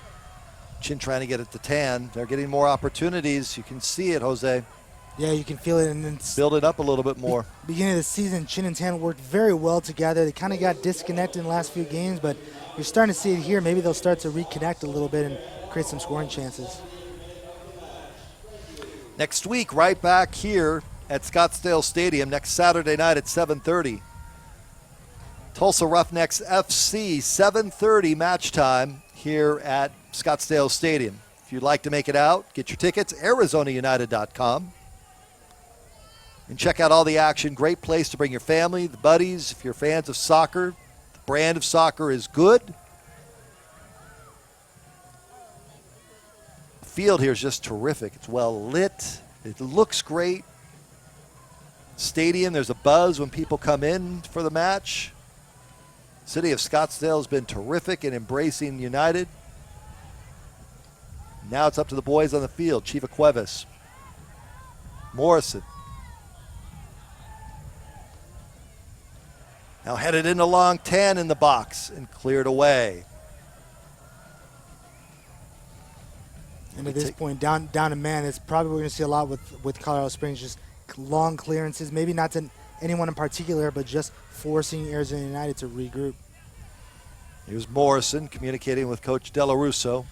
Chin trying to get it to Tan. They're getting more opportunities. You can see it, Jose. Yeah, you can feel it. And then build it up a little bit more. Beginning of the season, Chin and Tan worked very well together. They kind of got disconnected in the last few games, but you're starting to see it here. Maybe they'll start to reconnect a little bit and create some scoring chances. Next week, right back here at Scottsdale Stadium, next Saturday night at 7:30. Tulsa Roughnecks FC, 7:30 match time here at Scottsdale Stadium. If you'd like to make it out, get your tickets, ArizonaUnited.com. And check out all the action. Great place to bring your family, the buddies. If you're fans of soccer, the brand of soccer is good. The field here is just terrific. It's well lit. It looks great. Stadium, there's a buzz when people come in for the match. City of Scottsdale has been terrific in embracing United. Now it's up to the boys on the field. Chiva Cuevas, Morrison. Now headed into long 10 in the box and cleared away. And at this point, down to man, it's probably we're going to see a lot with Colorado Springs, just long clearances, maybe not to anyone in particular, but just forcing Arizona United to regroup. Here's Morrison communicating with Coach Della Russo.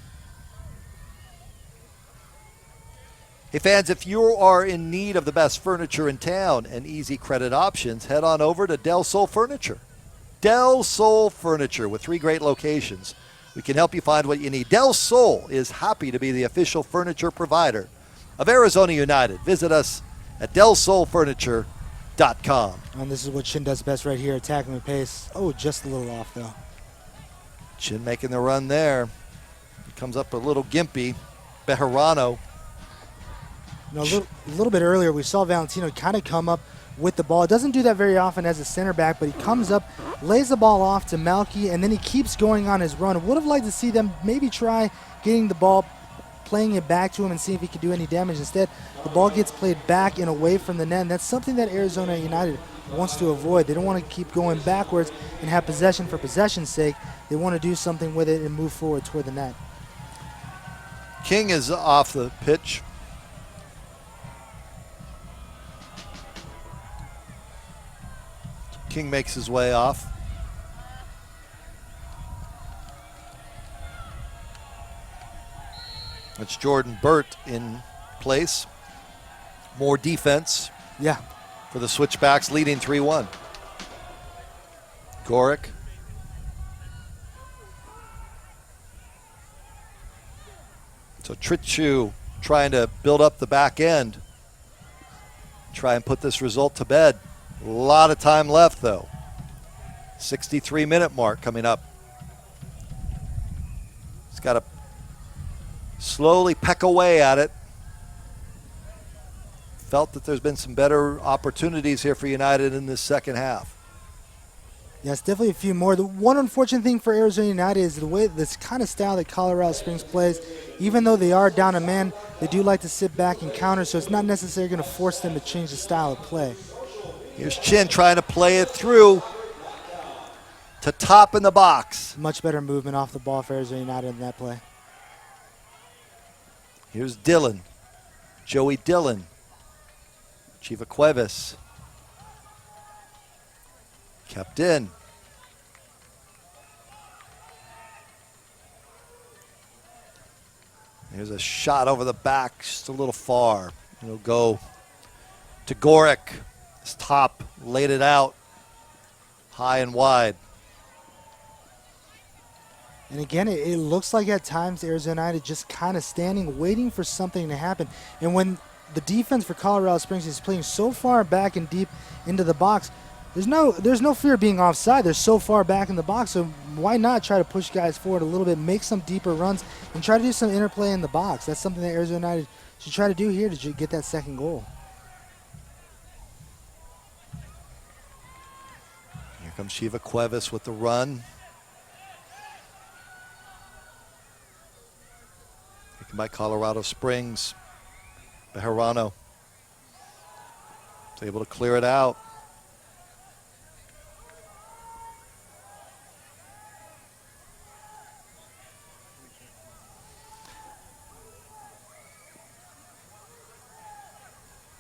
Hey fans, if you are in need of the best furniture in town and easy credit options, head on over to Del Sol Furniture. Del Sol Furniture with 3 great locations. We can help you find what you need. Del Sol is happy to be the official furniture provider of Arizona United. Visit us at DelSolFurniture.com. And this is what Chin does best right here, attacking with pace. Oh, just a little off though. Chin making the run there. He comes up a little gimpy. Bejarano. You know, a little bit earlier, we saw Valentino kind of come up with the ball. Doesn't do that very often as a center back, but he comes up, lays the ball off to Malky, and then he keeps going on his run. Would have liked to see them maybe try getting the ball, playing it back to him and see if he could do any damage. Instead, the ball gets played back and away from the net, and that's something that Arizona United wants to avoid. They don't want to keep going backwards and have possession for possession's sake. They want to do something with it and move forward toward the net. King is off the pitch. King makes his way off. It's Jordan Burt in place. More defense. Yeah. For the Switchbacks, leading 3-1. Gorick. So Trichu trying to build up the back end. Try and put this result to bed. A lot of time left, though. 63-minute mark coming up. He's got to slowly peck away at it. Felt that there's been some better opportunities here for United in this second half. Yes, definitely a few more. The one unfortunate thing for Arizona United is the way this kind of style that Colorado Springs plays. Even though they are down a man, they do like to sit back and counter, so it's not necessarily going to force them to change the style of play. Here's Chin trying to play it through to top in the box. Much better movement off the ball for Arizona United in that play. Here's Dillon. Joey Dillon. Chiva Cuevas. Kept in. Here's a shot over the back, just a little far. It'll go to Gorick. His top laid it out high and wide. And again, it looks like at times Arizona United just kind of standing, waiting for something to happen. And when the defense for Colorado Springs is playing so far back and deep into the box, there's no fear of being offside. They're so far back in the box, so why not try to push guys forward a little bit, make some deeper runs, and try to do some interplay in the box. That's something that Arizona United should try to do here to get that second goal. Here comes Shiva Cuevas with the run. Taken by Colorado Springs. Bejarano is able to clear it out.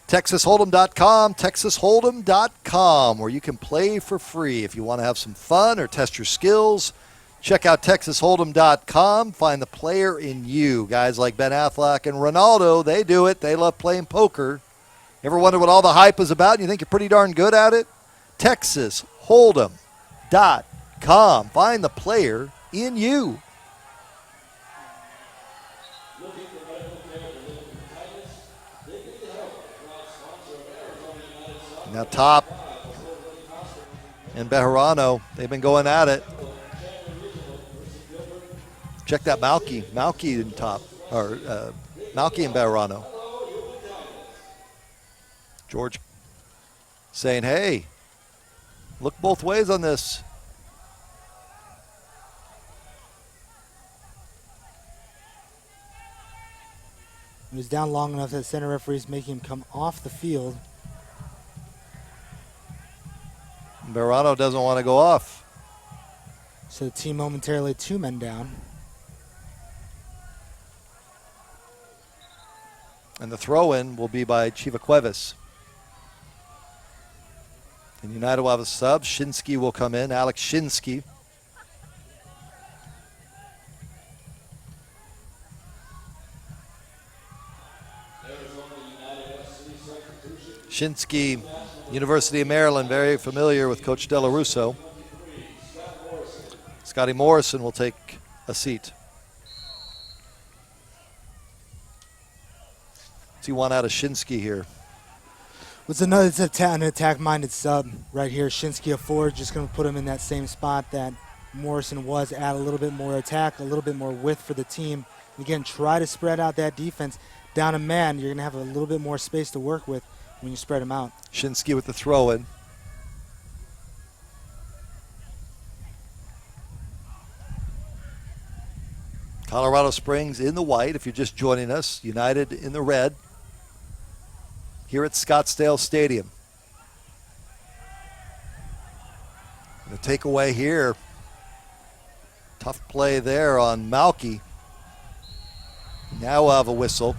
TexasHold'em.com, TexasHold'em.com, where you can play for free. If you want to have some fun or test your skills, check out TexasHold'em.com. Find the player in you. Guys like Ben Affleck and Ronaldo, they do it. They love playing poker. Ever wonder what all the hype is about and you think you're pretty darn good at it? TexasHold'em.com. Find the player in you. Now Top and Bejarano, they've been going at it. Check that Malky and Top, or Malky and Bejarano. George saying, hey, look both ways on this. He was down long enough that center referees making him come off the field. Bejarano doesn't want to go off. So the team momentarily 2 men down. And the throw-in will be by Chiva Cuevas. And United will have a sub. Shinsky will come in. Alex Shinsky. Shinsky, University of Maryland, very familiar with Coach Della Russo. Scotty Morrison will take a seat. What's he want out of Shinsky here? It's an attack-minded sub right here. Shinsky a forward, just going to put him in that same spot that Morrison was, add a little bit more attack, a little bit more width for the team. Again, try to spread out that defense. Down a man, you're going to have a little bit more space to work with when you spread them out. Shinsky with the throw-in. Colorado Springs in the white, if you're just joining us. United in the red. Here at Scottsdale Stadium. The takeaway here. Tough play there on Malky. Now we'll have a whistle.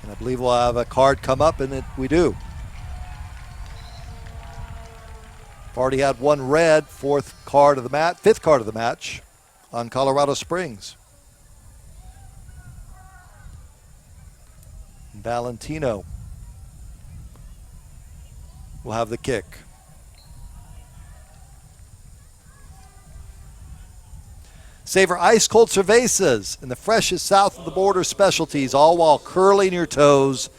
And I believe we'll have a card come up, and we do. We've already had one red, fifth card of the match on Colorado Springs. Valentino will have the kick. Savor ice-cold cervezas and the freshest south of the border specialties, all while curling your toes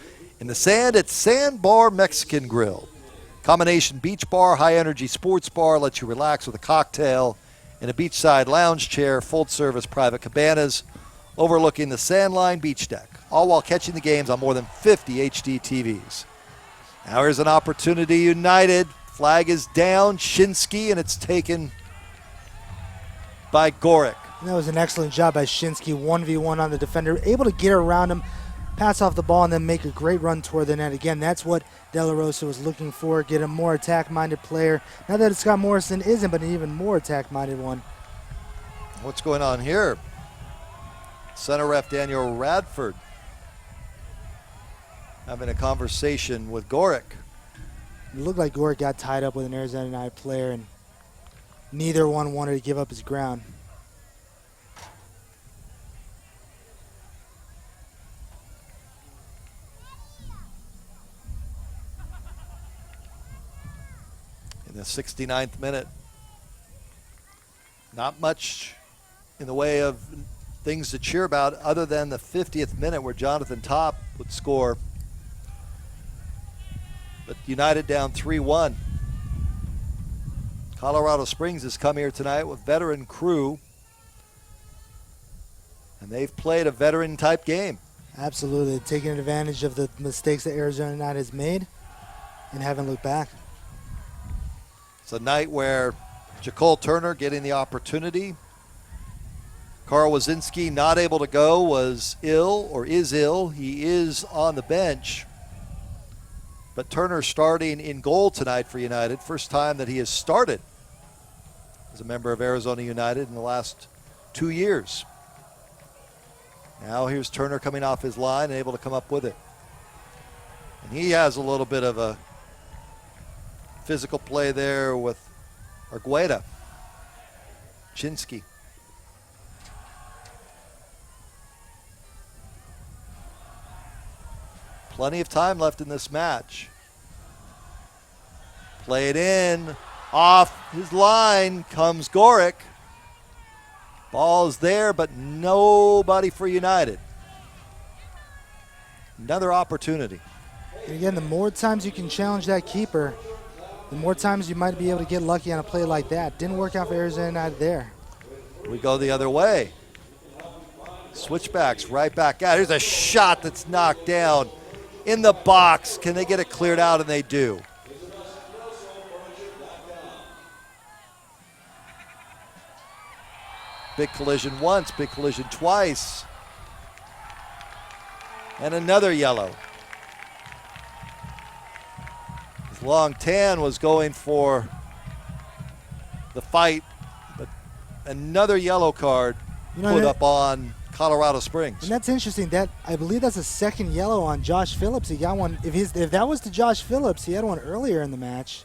in the sand at Sandbar Mexican Grill. Combination beach bar, high-energy sports bar lets you relax with a cocktail in a beachside lounge chair, full-service private cabanas overlooking the sandline beach deck, all while catching the games on more than 50 HD TVs. Now here's an opportunity, United. Flag is down, Shinsky, and it's taken by Gorick. And that was an excellent job by Shinsky, 1v1 on the defender, able to get around him, pass off the ball, and then make a great run toward the net. Again, that's what Della Rosa was looking for, get a more attack-minded player. Now that Scott Morrison isn't, but an even more attack-minded one. What's going on here? Center ref Daniel Radford having a conversation with Gorick. It looked like Gorick got tied up with an Arizona United player, and neither one wanted to give up his ground. In the 69th minute. Not much in the way of things to cheer about other than the 50th minute where Jonathan Topp would score. But United down 3-1. Colorado Springs has come here tonight with veteran crew. And they've played a veteran-type game. Absolutely. Taking advantage of the mistakes that Arizona United has made and haven't looked back. It's a night where Jacole Turner getting the opportunity. Carl Wazinski not able to go, was ill or is ill. He is on the bench. But Turner starting in goal tonight for United. First time that he has started as a member of Arizona United in the last 2 years. Now here's Turner coming off his line and able to come up with it. And he has a little bit of a physical play there with Argueda. Chinsky. Plenty of time left in this match. Played in. Off his line comes Gorick. Ball is there, but nobody for United. Another opportunity. And again, the more times you can challenge that keeper, the more times you might be able to get lucky on a play like that. Didn't work out for Arizona United there. We go the other way. Switchbacks right back out. Here's a shot that's knocked down in the box. Can they get it cleared out? And they do. Big collision once, big collision twice. And another yellow. Long Tan was going for the fight, but another yellow card put up on Colorado Springs. And that's interesting. That I believe that's a second yellow on Josh Phillips. He got one. If that was to Josh Phillips, he had one earlier in the match.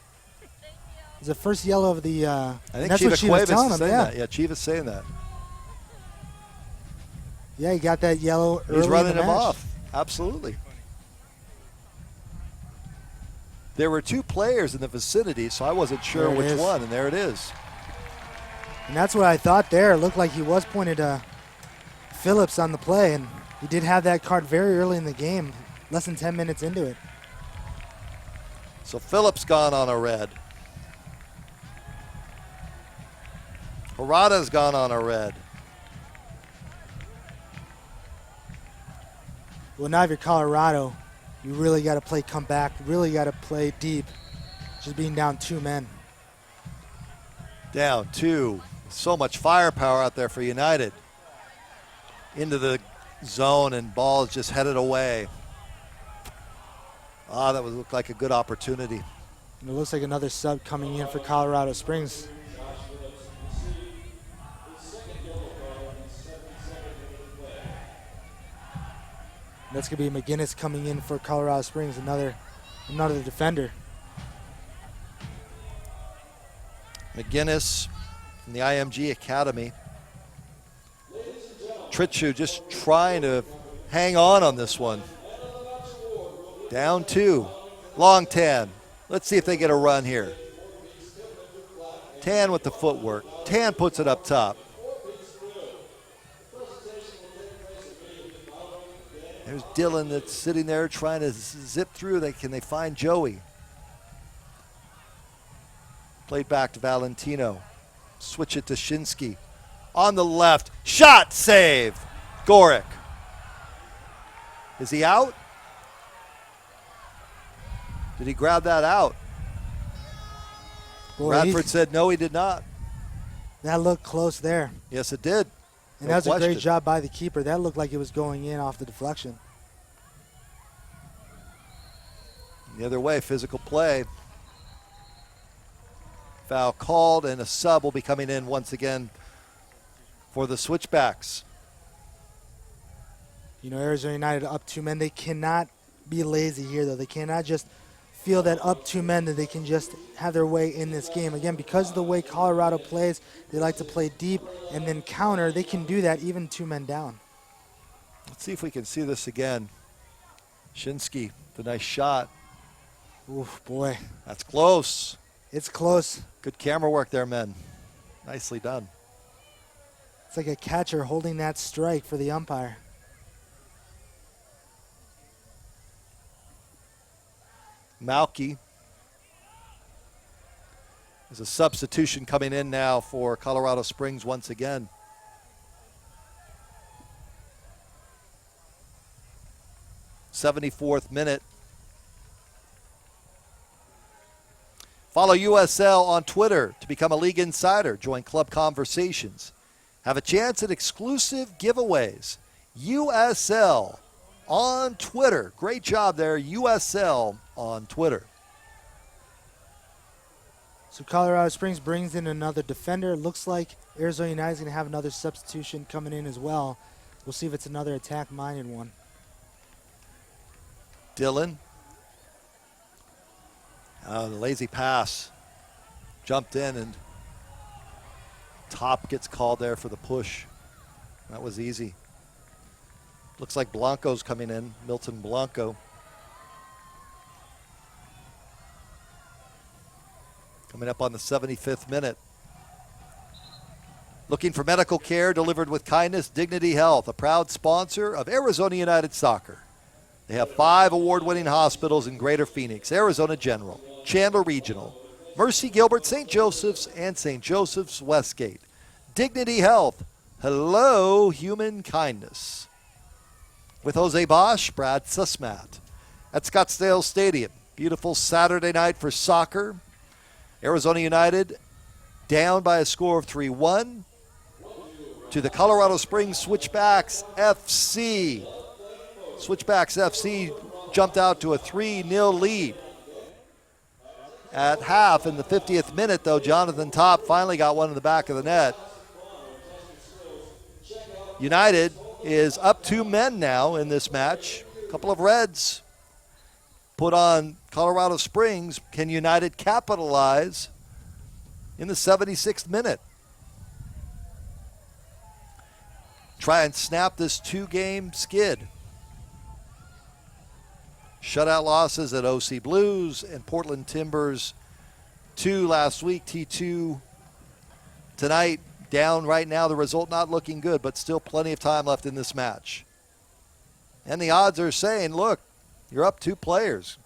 It was the first yellow of the. I think that's what she was telling him. That. Yeah, Chiva's saying that. Yeah, he got that yellow early. He's running in the him match. off. Absolutely. There were two players in the vicinity, so I wasn't sure which one, and there it is. And that's what I thought there. It looked like he was pointed Phillips on the play, and he did have that card very early in the game, less than 10 minutes into it. So Phillips gone on a red. Harada's gone on a red. Well, now if you're Colorado, you really got to play comeback, really got to play deep, just being down 2 men. Down 2. So much firepower out there for United. Into the zone, and ball is just headed away. That would look like a good opportunity. And it looks like another sub coming in for Colorado Springs. That's going to be McGinnis coming in for Colorado Springs, another defender. McGinnis from the IMG Academy. Tritsu just trying to hang on this one. Down 2. Long Tan. Let's see if they get a run here. Tan with the footwork. Tan puts it up top. There's Dylan that's sitting there trying to zip through. Can they find Joey? Played back to Valentino. Switch it to Shinsky. On the left. Shot save. Gorick. Is he out? Did he grab that out? Boy, Radford said no, he did not. That looked close there. Yes, it did. And that was a great job by the keeper. That looked like it was going in off the deflection. The other way, physical play. Foul called, and a sub will be coming in once again for the Switchbacks. You know, Arizona United up 2 men. They cannot be lazy here, though. They cannot just feel that up 2 men that they can just have their way in this game. Again, because of the way Colorado plays, they like to play deep and then counter. They can do that even 2 men down. Let's see if we can see this again. Shinsky, the nice shot. Oof, boy. That's close. It's close. Good camera work there, men. Nicely done. It's like a catcher holding that strike for the umpire. Malky. There's a substitution coming in now for Colorado Springs once again. '74th minute. Follow USL on Twitter to become a league insider. Join club conversations. Have a chance at exclusive giveaways. USL on Twitter. Great job there, USL on Twitter. So Colorado Springs brings in another defender. Looks like Arizona United is going to have another substitution coming in as well. We'll see if it's another attack-minded one. Dylan. The lazy pass. Jumped in and Top gets called there for the push. That was easy. Looks like Blanco's coming in, Milton Blanco. Coming up on the 75th minute. Looking for medical care delivered with kindness, Dignity Health, a proud sponsor of Arizona United Soccer. They have 5 award-winning hospitals in Greater Phoenix, Arizona General, Chandler Regional, Mercy Gilbert, St. Joseph's, and St. Joseph's Westgate. Dignity Health, hello human kindness. With Jose Bosch, Brad Sussmat at Scottsdale Stadium. Beautiful Saturday night for soccer. Arizona United down by a score of 3-1 to the Colorado Springs Switchbacks FC. Switchbacks FC jumped out to a 3-0 lead. At half, in the 50th minute, though, Jonathan Top finally got one in the back of the net. United is up 2 men now in this match. A couple of Reds put on Colorado Springs. Can United capitalize in the 76th minute? Try and snap this 2-game skid. Shutout losses at OC Blues and Portland Timbers 2 last week, T2 tonight. Down right now, the result not looking good, but still plenty of time left in this match. And the odds are saying, look, you're up 2 players.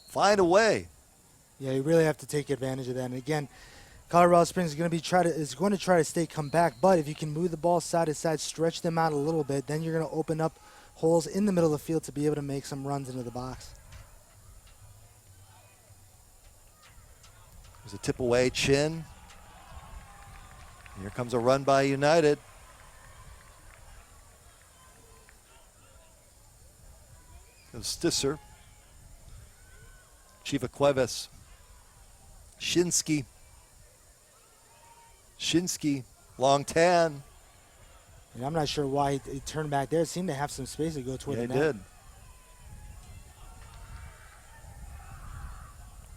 Find a way. Yeah, you really have to take advantage of that. And again, Colorado Springs is going to try to stay compact, but if you can move the ball side to side, stretch them out a little bit, then you're going to open up holes in the middle of the field to be able to make some runs into the box. There's a tip away, Chin. Here comes a run by United. Goes Stisser. Chiva Cuevas. Shinsky. Long tan. And I'm not sure why he turned back there. It seemed to have some space to go toward the net. He did.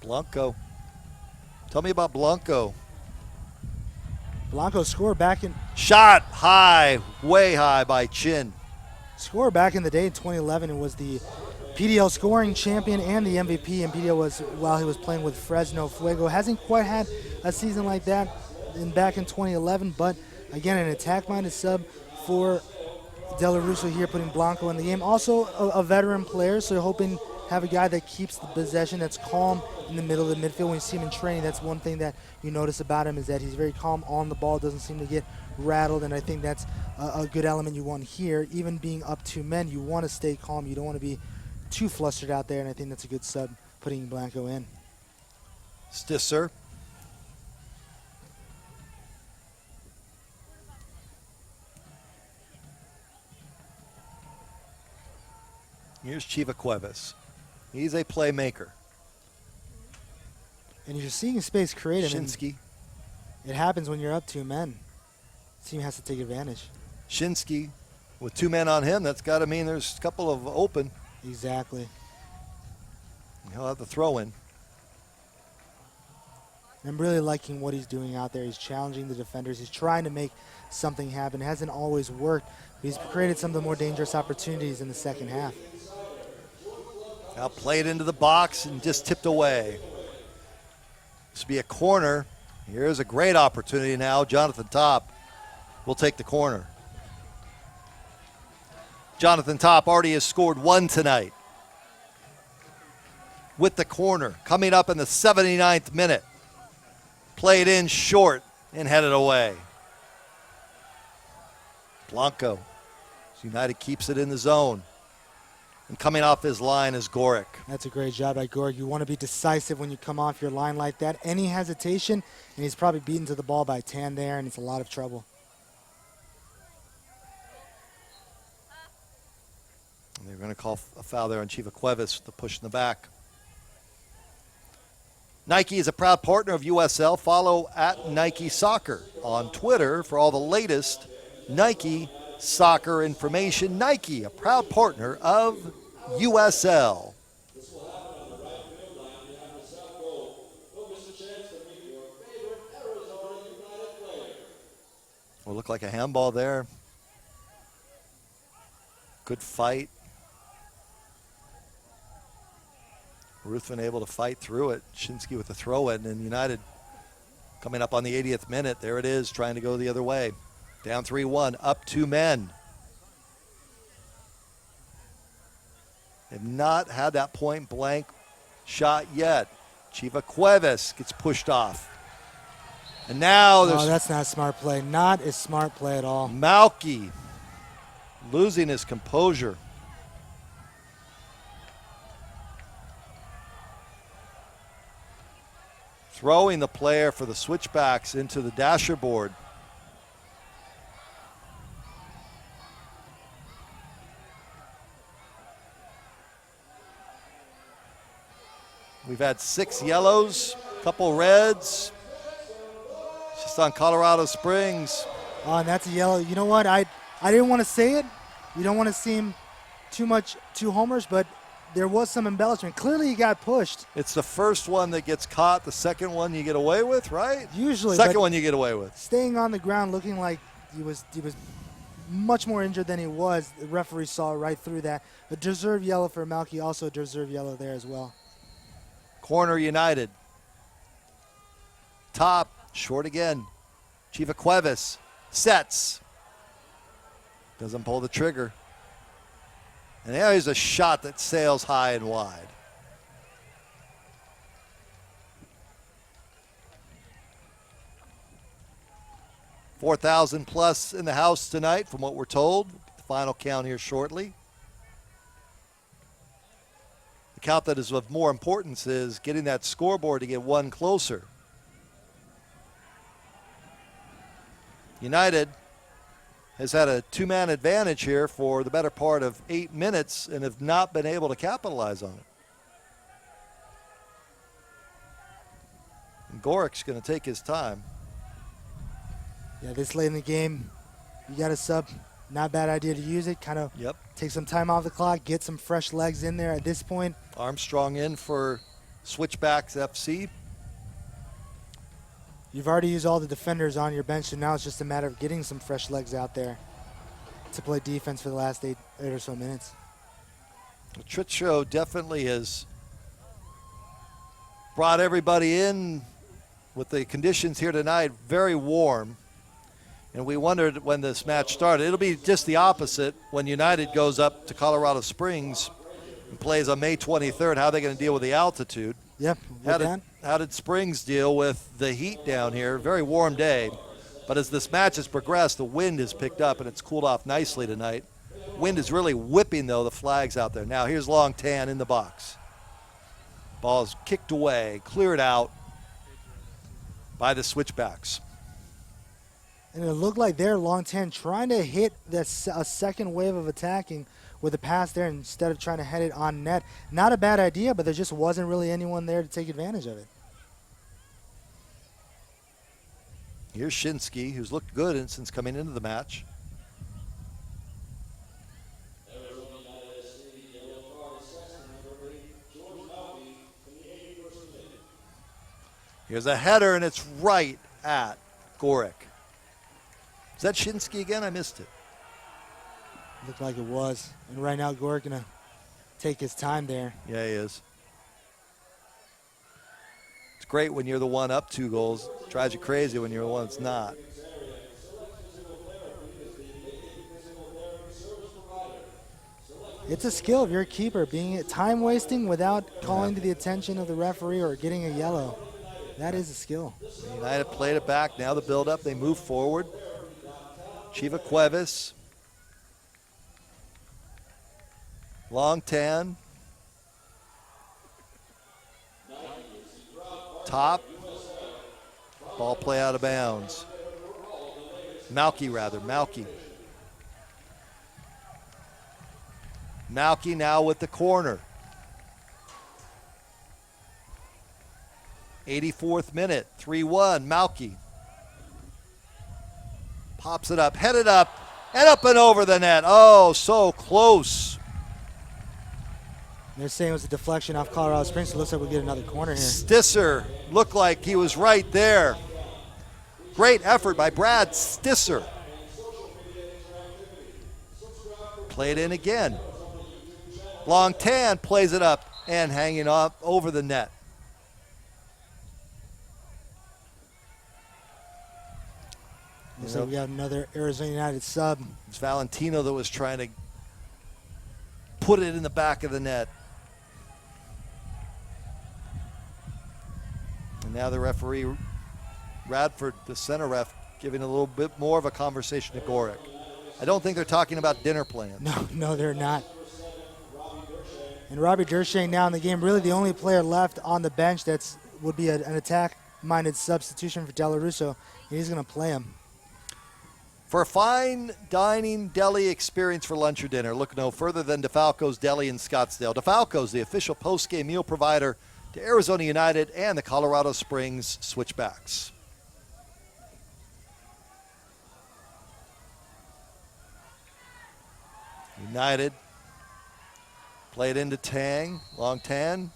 Blanco. Tell me about Blanco. Blanco scored back in... Shot high, way high by Chin. Scored back in the day in 2011 and was the PDL scoring champion and the MVP. And PDL was, while he was playing with Fresno Fuego. Hasn't quite had a season like that back in 2011, but again, an attack-minded sub for De La Russo here, putting Blanco in the game. Also a veteran player, so hoping have a guy that keeps the possession, that's calm in the middle of the midfield. When you see him in training, that's one thing that you notice about him, is that he's very calm on the ball, doesn't seem to get rattled, and I think that's a good element you want here. Even being up 2 men, you want to stay calm. You don't want to be too flustered out there, and I think that's a good sub, putting Blanco in. Stisser. Here's Chiva Cuevas. He's a playmaker. And you're seeing space created. Shinsky. It happens when you're up 2 men. The team has to take advantage. Shinsky, with 2 men on him, that's got to mean there's a couple of open. Exactly. He'll have the throw in. I'm really liking what he's doing out there. He's challenging the defenders. He's trying to make something happen. It hasn't always worked, but he's created some of the more dangerous opportunities in the second half. Now played into the box and just tipped away. This will be a corner. Here's a great opportunity now. Jonathan Top will take the corner. Jonathan Top already has scored 1 tonight with the corner coming up in the 79th minute. Played in short and headed away. Blanco. United keeps it in the zone. And coming off his line is Gorick. That's a great job by Gorick. You want to be decisive when you come off your line like that. Any hesitation, and he's probably beaten to the ball by 10 there, and it's a lot of trouble. And they're going to call a foul there on Chiva Cuevas, the push in the back. Nike is a proud partner of USL. Follow at Nike Soccer on Twitter for all the latest Nike soccer information. Nike, a proud partner of USL. Will look like a handball there. Good fight. Ruthven able to fight through it. Shinsky with the throw in, and United coming up on the 80th minute. There it is, trying to go the other way. Down 3-1, up 2 men. They've not had that point blank shot yet. Chiva Cuevas gets pushed off. And now there's... Oh, that's not a smart play. Not a smart play at all. Malky losing his composure. Throwing the player for the Switchbacks into the dasher board. We've had 6 yellows, a couple reds. Just on Colorado Springs. Oh, and that's a yellow. You know what? I didn't want to say it. You don't want to seem too homers, but there was some embellishment. Clearly, he got pushed. It's the first one that gets caught. The second one you get away with, right? Usually. Second one you get away with. Staying on the ground, looking like he was much more injured than he was. The referee saw right through that. A deserved yellow for Malky. Also a deserved yellow there as well. Corner United. Top, short again. Chiva Cuevas sets. Doesn't pull the trigger. And there's a shot that sails high and wide. $4,000 plus in the house tonight from what we're told. The final count here shortly. The count that is of more importance is getting that scoreboard to get one closer. United has had a 2-man advantage here for the better part of 8 minutes and have not been able to capitalize on it. And Gorick's going to take his time. Yeah, this late in the game, you got a sub. Not a bad idea to use it. Kind of take some time off the clock, get some fresh legs in there at this point. Armstrong in for Switchbacks FC. You've already used all the defenders on your bench, and now it's just a matter of getting some fresh legs out there to play defense for the last eight or so minutes. The Trit Show definitely has brought everybody in with the conditions here tonight, very warm. And we wondered when this match started. It'll be just the opposite when United goes up to Colorado Springs and plays on May 23rd. How are they going to deal with the altitude? Yep. How did Springs deal with the heat down here? Very warm day. But as this match has progressed, the wind has picked up and it's cooled off nicely tonight. Wind is really whipping, though, the flags out there. Now here's Long Tan in the box. Ball is kicked away, cleared out by the Switchbacks. And it looked like they're Long Tan trying to hit a second wave of attacking with a pass there instead of trying to head it on net. Not a bad idea, but there just wasn't really anyone there to take advantage of it. Here's Shinsky, who's looked good since coming into the match. Here's a header, and it's right at Gorick. Is that Shinsky again? I missed it. Looked like it was. And right now, Gorick going to take his time there. Yeah, he is. It's great when you're the one up 2 goals. It drives you crazy when you're the one that's not. It's a skill if you're a keeper, being time wasting without calling to the attention of the referee or getting a yellow. That is a skill. United played it back. Now the build-up. They move forward. Chiva Cuevas. Long tan. Top. Ball play out of bounds. Malky now with the corner. 84th minute, 3-1, Malky. Pops it up, headed up, and up and over the net. Oh, so close. They're saying it was a deflection off Colorado Springs, so it looks like we'll get another corner here. Stisser looked like he was right there. Great effort by Brad Stisser. Played in again. Long Tan plays it up and hanging up over the net. Looks like we got another Arizona United sub. It's Valentino that was trying to put it in the back of the net. And now the referee, Radford, the center ref, giving a little bit more of a conversation to Gorick. I don't think they're talking about dinner plans. No, they're not. And Robbie Dershane now in the game, really the only player left on the bench that would be an attack-minded substitution for Del Russo. He's going to play him. For a fine dining deli experience for lunch or dinner, look no further than DeFalco's Deli in Scottsdale. DeFalco's the official post-game meal provider to Arizona United and the Colorado Springs Switchbacks. United played into Tang, Long Tan.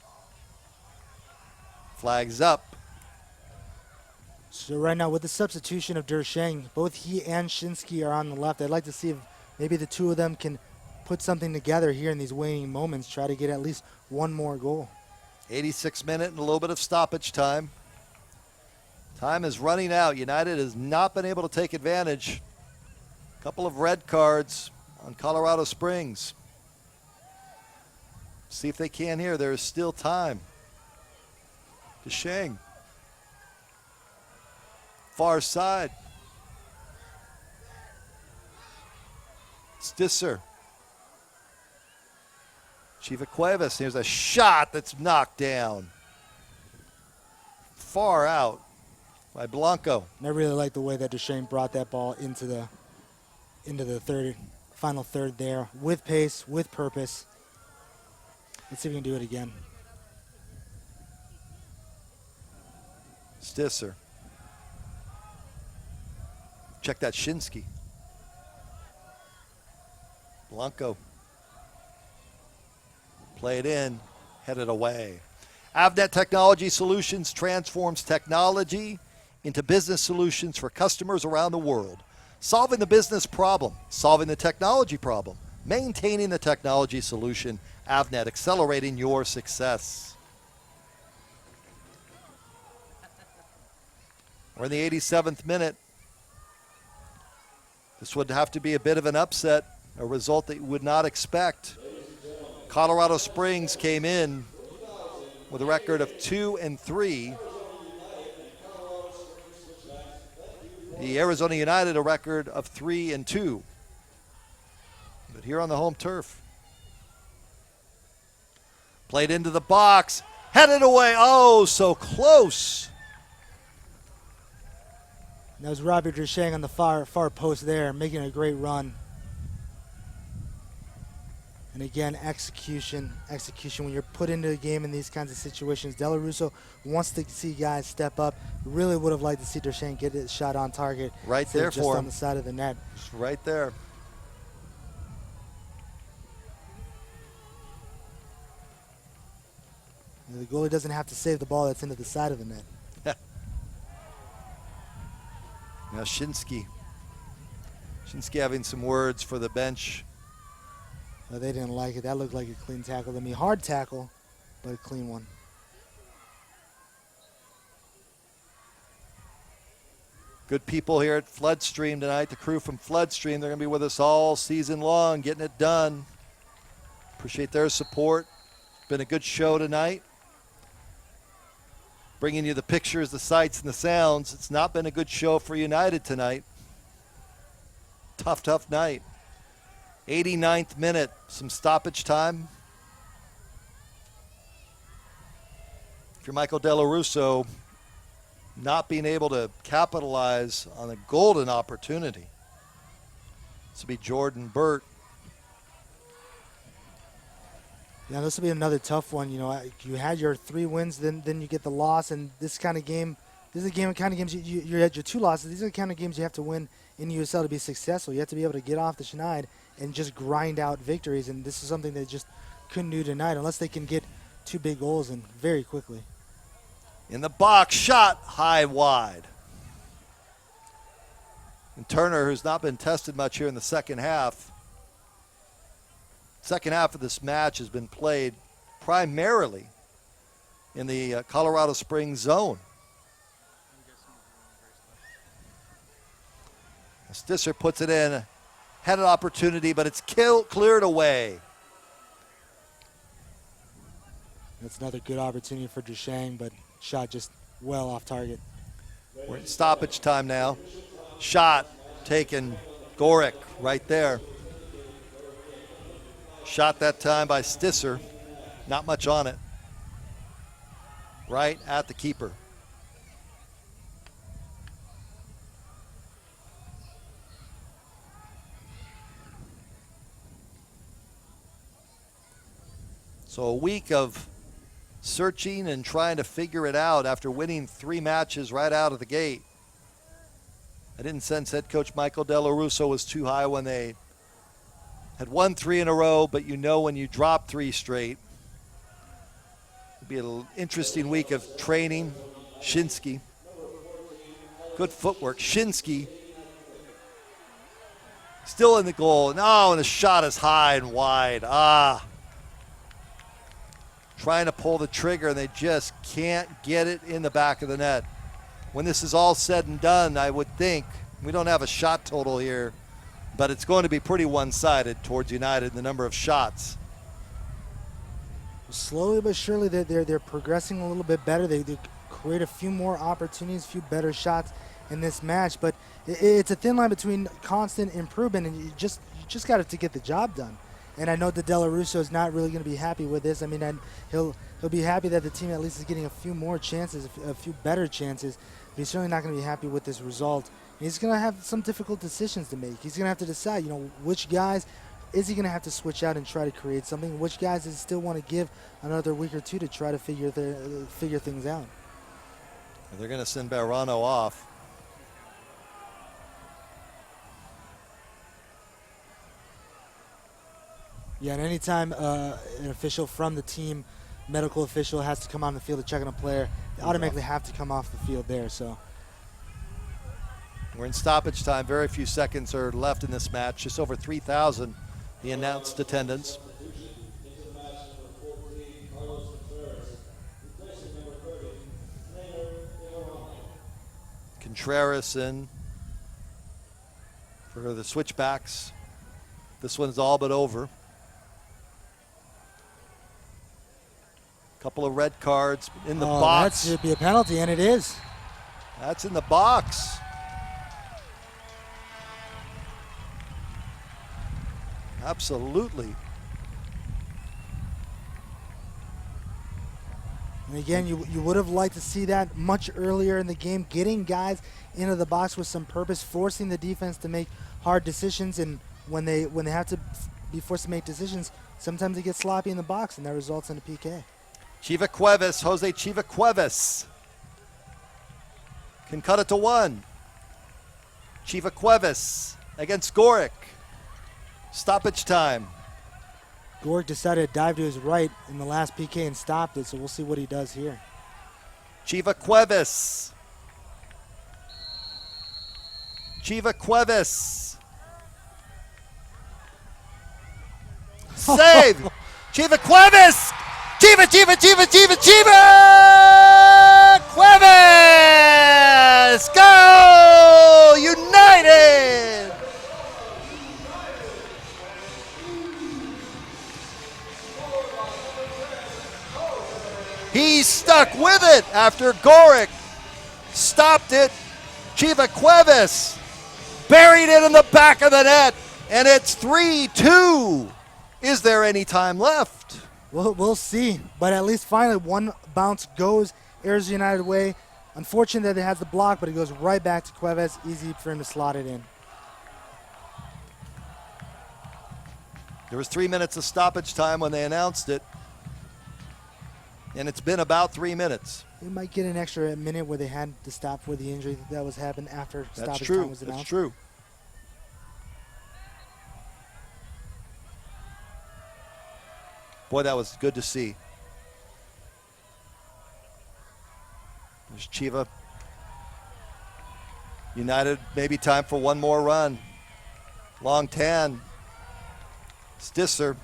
Flags up. So right now with the substitution of Dersheng, both he and Shinsky are on the left. I'd like to see if maybe the two of them can put something together here in these waning moments, try to get at least one more goal. 86 minute and a little bit of stoppage time. Time is running out. United has not been able to take advantage. A couple of red cards on Colorado Springs. See if they can here. There is still time. Desheng. Far side. Stisser. Chiva Cuevas. Here's a shot that's knocked down. Far out by Blanco. And I really like the way that Deshane brought that ball into the final third there, with pace, with purpose. Let's see if we can do it again. Stisser. Check that Shinsky. Blanco. Play it in, headed away. Avnet Technology Solutions transforms technology into business solutions for customers around the world. Solving the business problem, solving the technology problem, maintaining the technology solution. Avnet, accelerating your success. We're in the 87th minute. This would have to be a bit of an upset, a result that you would not expect. Colorado Springs came in with a record of 2-3. The Arizona United a record of 3-2. But here on the home turf. Played into the box, headed away. Oh, so close. That was Robbie Dersheng on the far post there, making a great run. And again, execution. When you're put into a game in these kinds of situations, Del Russo wants to see guys step up. Really would have liked to see Dersheng get his shot on target. Right there just for him. on the side of the net. Just right there. The goalie doesn't have to save the ball that's into the side of the net. Now Shinsky having some words for the bench. They didn't like it. That looked like a clean tackle to me. Hard tackle, but a clean one. Good people here at Floodstream tonight. The crew from Floodstream, they're going to be with us all season long, getting it done. Appreciate their support. Been a good show tonight. Bringing you the pictures, the sights, and the sounds. It's not been a good show for United tonight. Tough night. 89th minute, some stoppage time. If you're Michael Della Russo, not being able to capitalize on a golden opportunity. This will be Jordan Burt. Yeah, this will be another tough one. You know, you had your 3 wins, then you get the loss, and this kind of game, this is a kind of games you had your 2 losses. These are the kind of games you have to win in USL to be successful. You have to be able to get off the schneid and just grind out victories, and this is something they just couldn't do tonight unless they can get 2 big goals in very quickly. In the box, shot high wide. And Turner, who's not been tested much here in the second half. Second half of this match has been played primarily in the Colorado Springs zone. Stisser puts it in, had an opportunity, but it's cleared away. That's another good opportunity for Duchesne, but shot just well off target. We're in stoppage time now. Shot taken, Gorick right there. Shot that time by Stisser. Not much on it. Right at the keeper. So a week of searching and trying to figure it out after winning 3 matches right out of the gate. I didn't sense head coach Michael Della Russo was too high when they had won 3 in a row, but you know when you drop 3 straight, it'll be an interesting week of training. Shinsky, good footwork. Shinsky still in the goal. No, and the shot is high and wide. Trying to pull the trigger, and they just can't get it in the back of the net. When this is all said and done, I would think, we don't have a shot total here, but it's going to be pretty one-sided towards United in the number of shots. Slowly but surely, they're progressing a little bit better. They create a few more opportunities, a few better shots in this match, but it's a thin line between constant improvement, and you just got to get the job done. And I know that Della Russo is not really going to be happy with this. I mean, and he'll be happy that the team at least is getting a few more chances, a few better chances. But he's certainly not going to be happy with this result. He's going to have some difficult decisions to make. He's going to have to decide, which guys is he going to have to switch out and try to create something? Which guys does he still want to give another week or 2 to try to figure things out? They're going to send Barrano off. Yeah, and anytime an official from the team, medical official, has to come on the field to check on a player, they automatically have to come off the field there. So we're in stoppage time. Very few seconds are left in this match. Just over 3,000, the announced attendance. Contreras in for the Switchbacks. This one's all but over. Couple of red cards in the box. That should be a penalty, and it is. That's in the box. Absolutely. And again, you would have liked to see that much earlier in the game, getting guys into the box with some purpose, forcing the defense to make hard decisions. And when they have to be forced to make decisions, sometimes they get sloppy in the box, and that results in a PK. Chivacuevas, Jose Chivacuevas can cut it to 1. Chivacuevas against Gorick. Stoppage time. Gorick decided to dive to his right in the last PK and stopped it, so we'll see what he does here. Chivacuevas. Chiva Cuevas. Save. Chiva Cuevas. Chiva Cuevas. Go United. He stuck with it after Gorick stopped it. Chiva Cuevas buried it in the back of the net, and it's 3-2. Is there any time left? We'll see, but at least finally one bounce goes Arizona United way. Unfortunate that it has the block, but it goes right back to Cuevas. Easy for him to slot it in. There was 3 minutes of stoppage time when they announced it, and it's been about 3 minutes. They might get an extra minute where they had to stop for the injury that was happened after stoppage time was announced. That's true. Boy, that was good to see. There's Chiva. United, maybe time for one more run. Long tan. Stisser.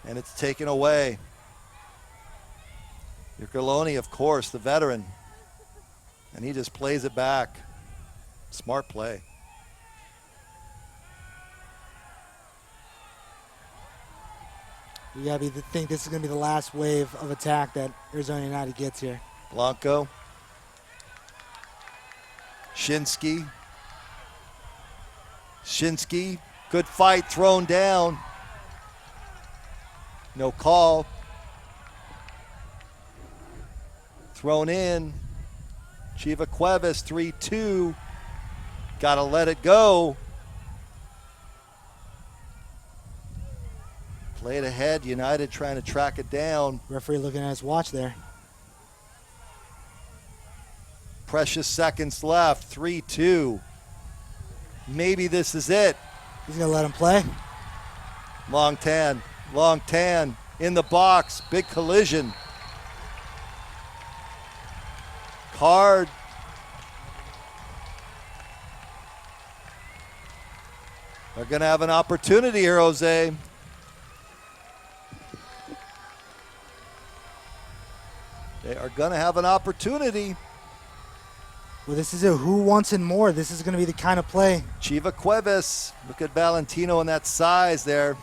And it's taken away. Ukuloni, of course, the veteran. And he just plays it back. Smart play. You gotta think this is gonna be the last wave of attack that Arizona United gets here. Blanco. Shinsky. Good fight, thrown down. No call. Thrown in. Chiva Cuevas 3-2. Gotta let it go. Play it ahead. United trying to track it down. Referee looking at his watch there. Precious seconds left. 3-2. Maybe this is it. He's gonna let him play. Long tan in the box. Big collision. Card. They're going to have an opportunity here, Jose. They are going to have an opportunity. Well, this is a who wants it more. This is going to be the kind of play. Chiva Cuevas. Look at Valentino and that size there.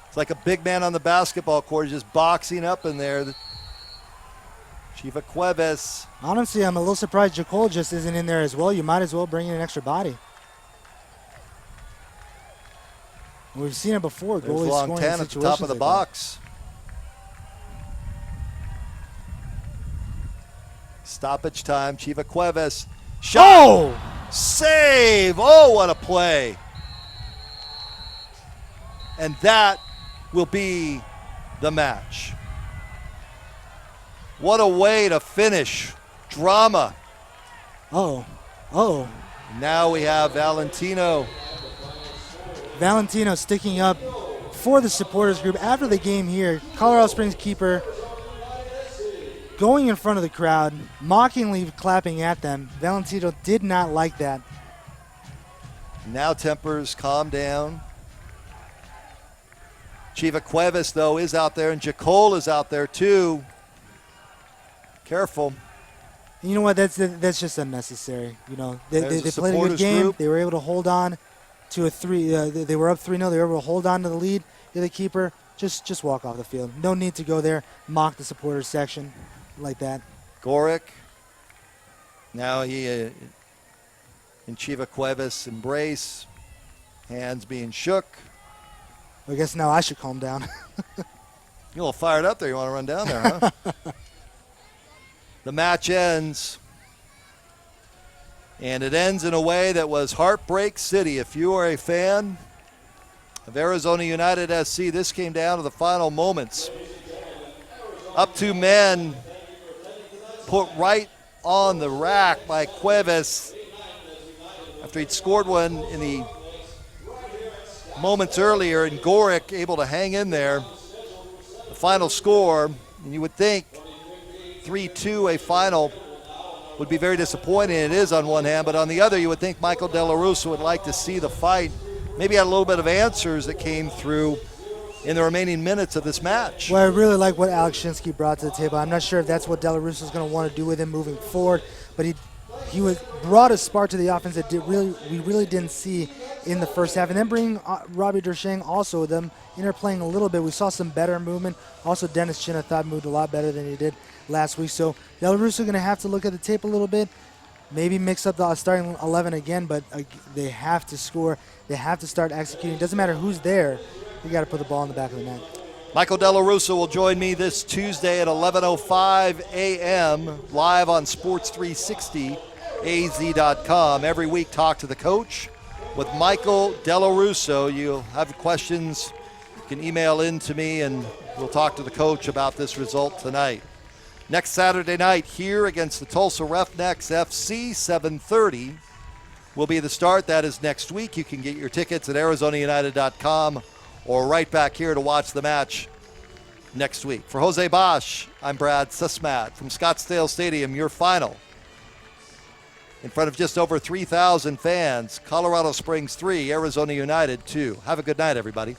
It's like a big man on the basketball court just boxing up in there. Chiva Cuevas. Honestly, I'm a little surprised Jacol just isn't in there as well. You might as well bring in an extra body. We've seen it before. There's Goalies long scoring 10 in at the top of the situations like box. Stoppage time. Chiva Cuevas. Shot. Oh! Save. Oh, what a play. And that will be the match. What a way to finish. Drama. Oh. Now we have Valentino. Valentino sticking up for the supporters group after the game here. Colorado Springs keeper going in front of the crowd, mockingly clapping at them. Valentino did not like that. Now tempers calm down. Chiva Cuevas, though, is out there, and Jacol is out there, too. Careful. You know what? That's just unnecessary. You know, they played a good supporters game. group. They were able to hold on to a three. They were up 3-0. They were able to hold on to the lead. You're the keeper. Just walk off the field. No need to go there, mock the supporters section like that. Gorick. Now he and Chiva Cuevas embrace. Hands being shook. I guess now I should calm down. You're a little fired up there. You want to run down there, huh? The match ends. And it ends in a way that was Heartbreak City. If you are a fan of Arizona United SC, this came down to the final moments. Up two men put right on the rack by Cuevas after he'd scored one in the moments earlier, and Gorick able to hang in there. The final score, and you would think 3-2 a final would be very disappointing. It is on one hand, but on the other, you would think Michael De La Russa would like to see the fight. Maybe had a little bit of answers that came through in the remaining minutes of this match. Well, I really like what Alex Shinsky brought to the table. I'm not sure if that's what De La Russa is going to want to do with him moving forward, but he brought a spark to the offense that we really didn't see in the first half. And then bringing Robbie Dersheng also, them interplaying a little bit. We saw some better movement. Also, Dennis Chin, I thought, moved a lot better than he did last week. So De La Russa going to have to look at the tape a little bit, maybe mix up the starting 11 again, but they have to score. They have to start executing. It doesn't matter who's there. You got to put the ball in the back of the net. Michael De La Russa will join me this Tuesday at 11:05 a.m. live on Sports360az.com. Every week, talk to the coach with Michael De La Russa. You'll have questions, you can email in to me, and we'll talk to the coach about this result tonight. Next Saturday night here against the Tulsa Roughnecks FC, 7:30 will be the start. That is next week. You can get your tickets at ArizonaUnited.com or right back here to watch the match next week. For Jose Bosch, I'm Brad Sussmat from Scottsdale Stadium, your final. In front of just over 3,000 fans, Colorado Springs 3, Arizona United 2. Have a good night, everybody.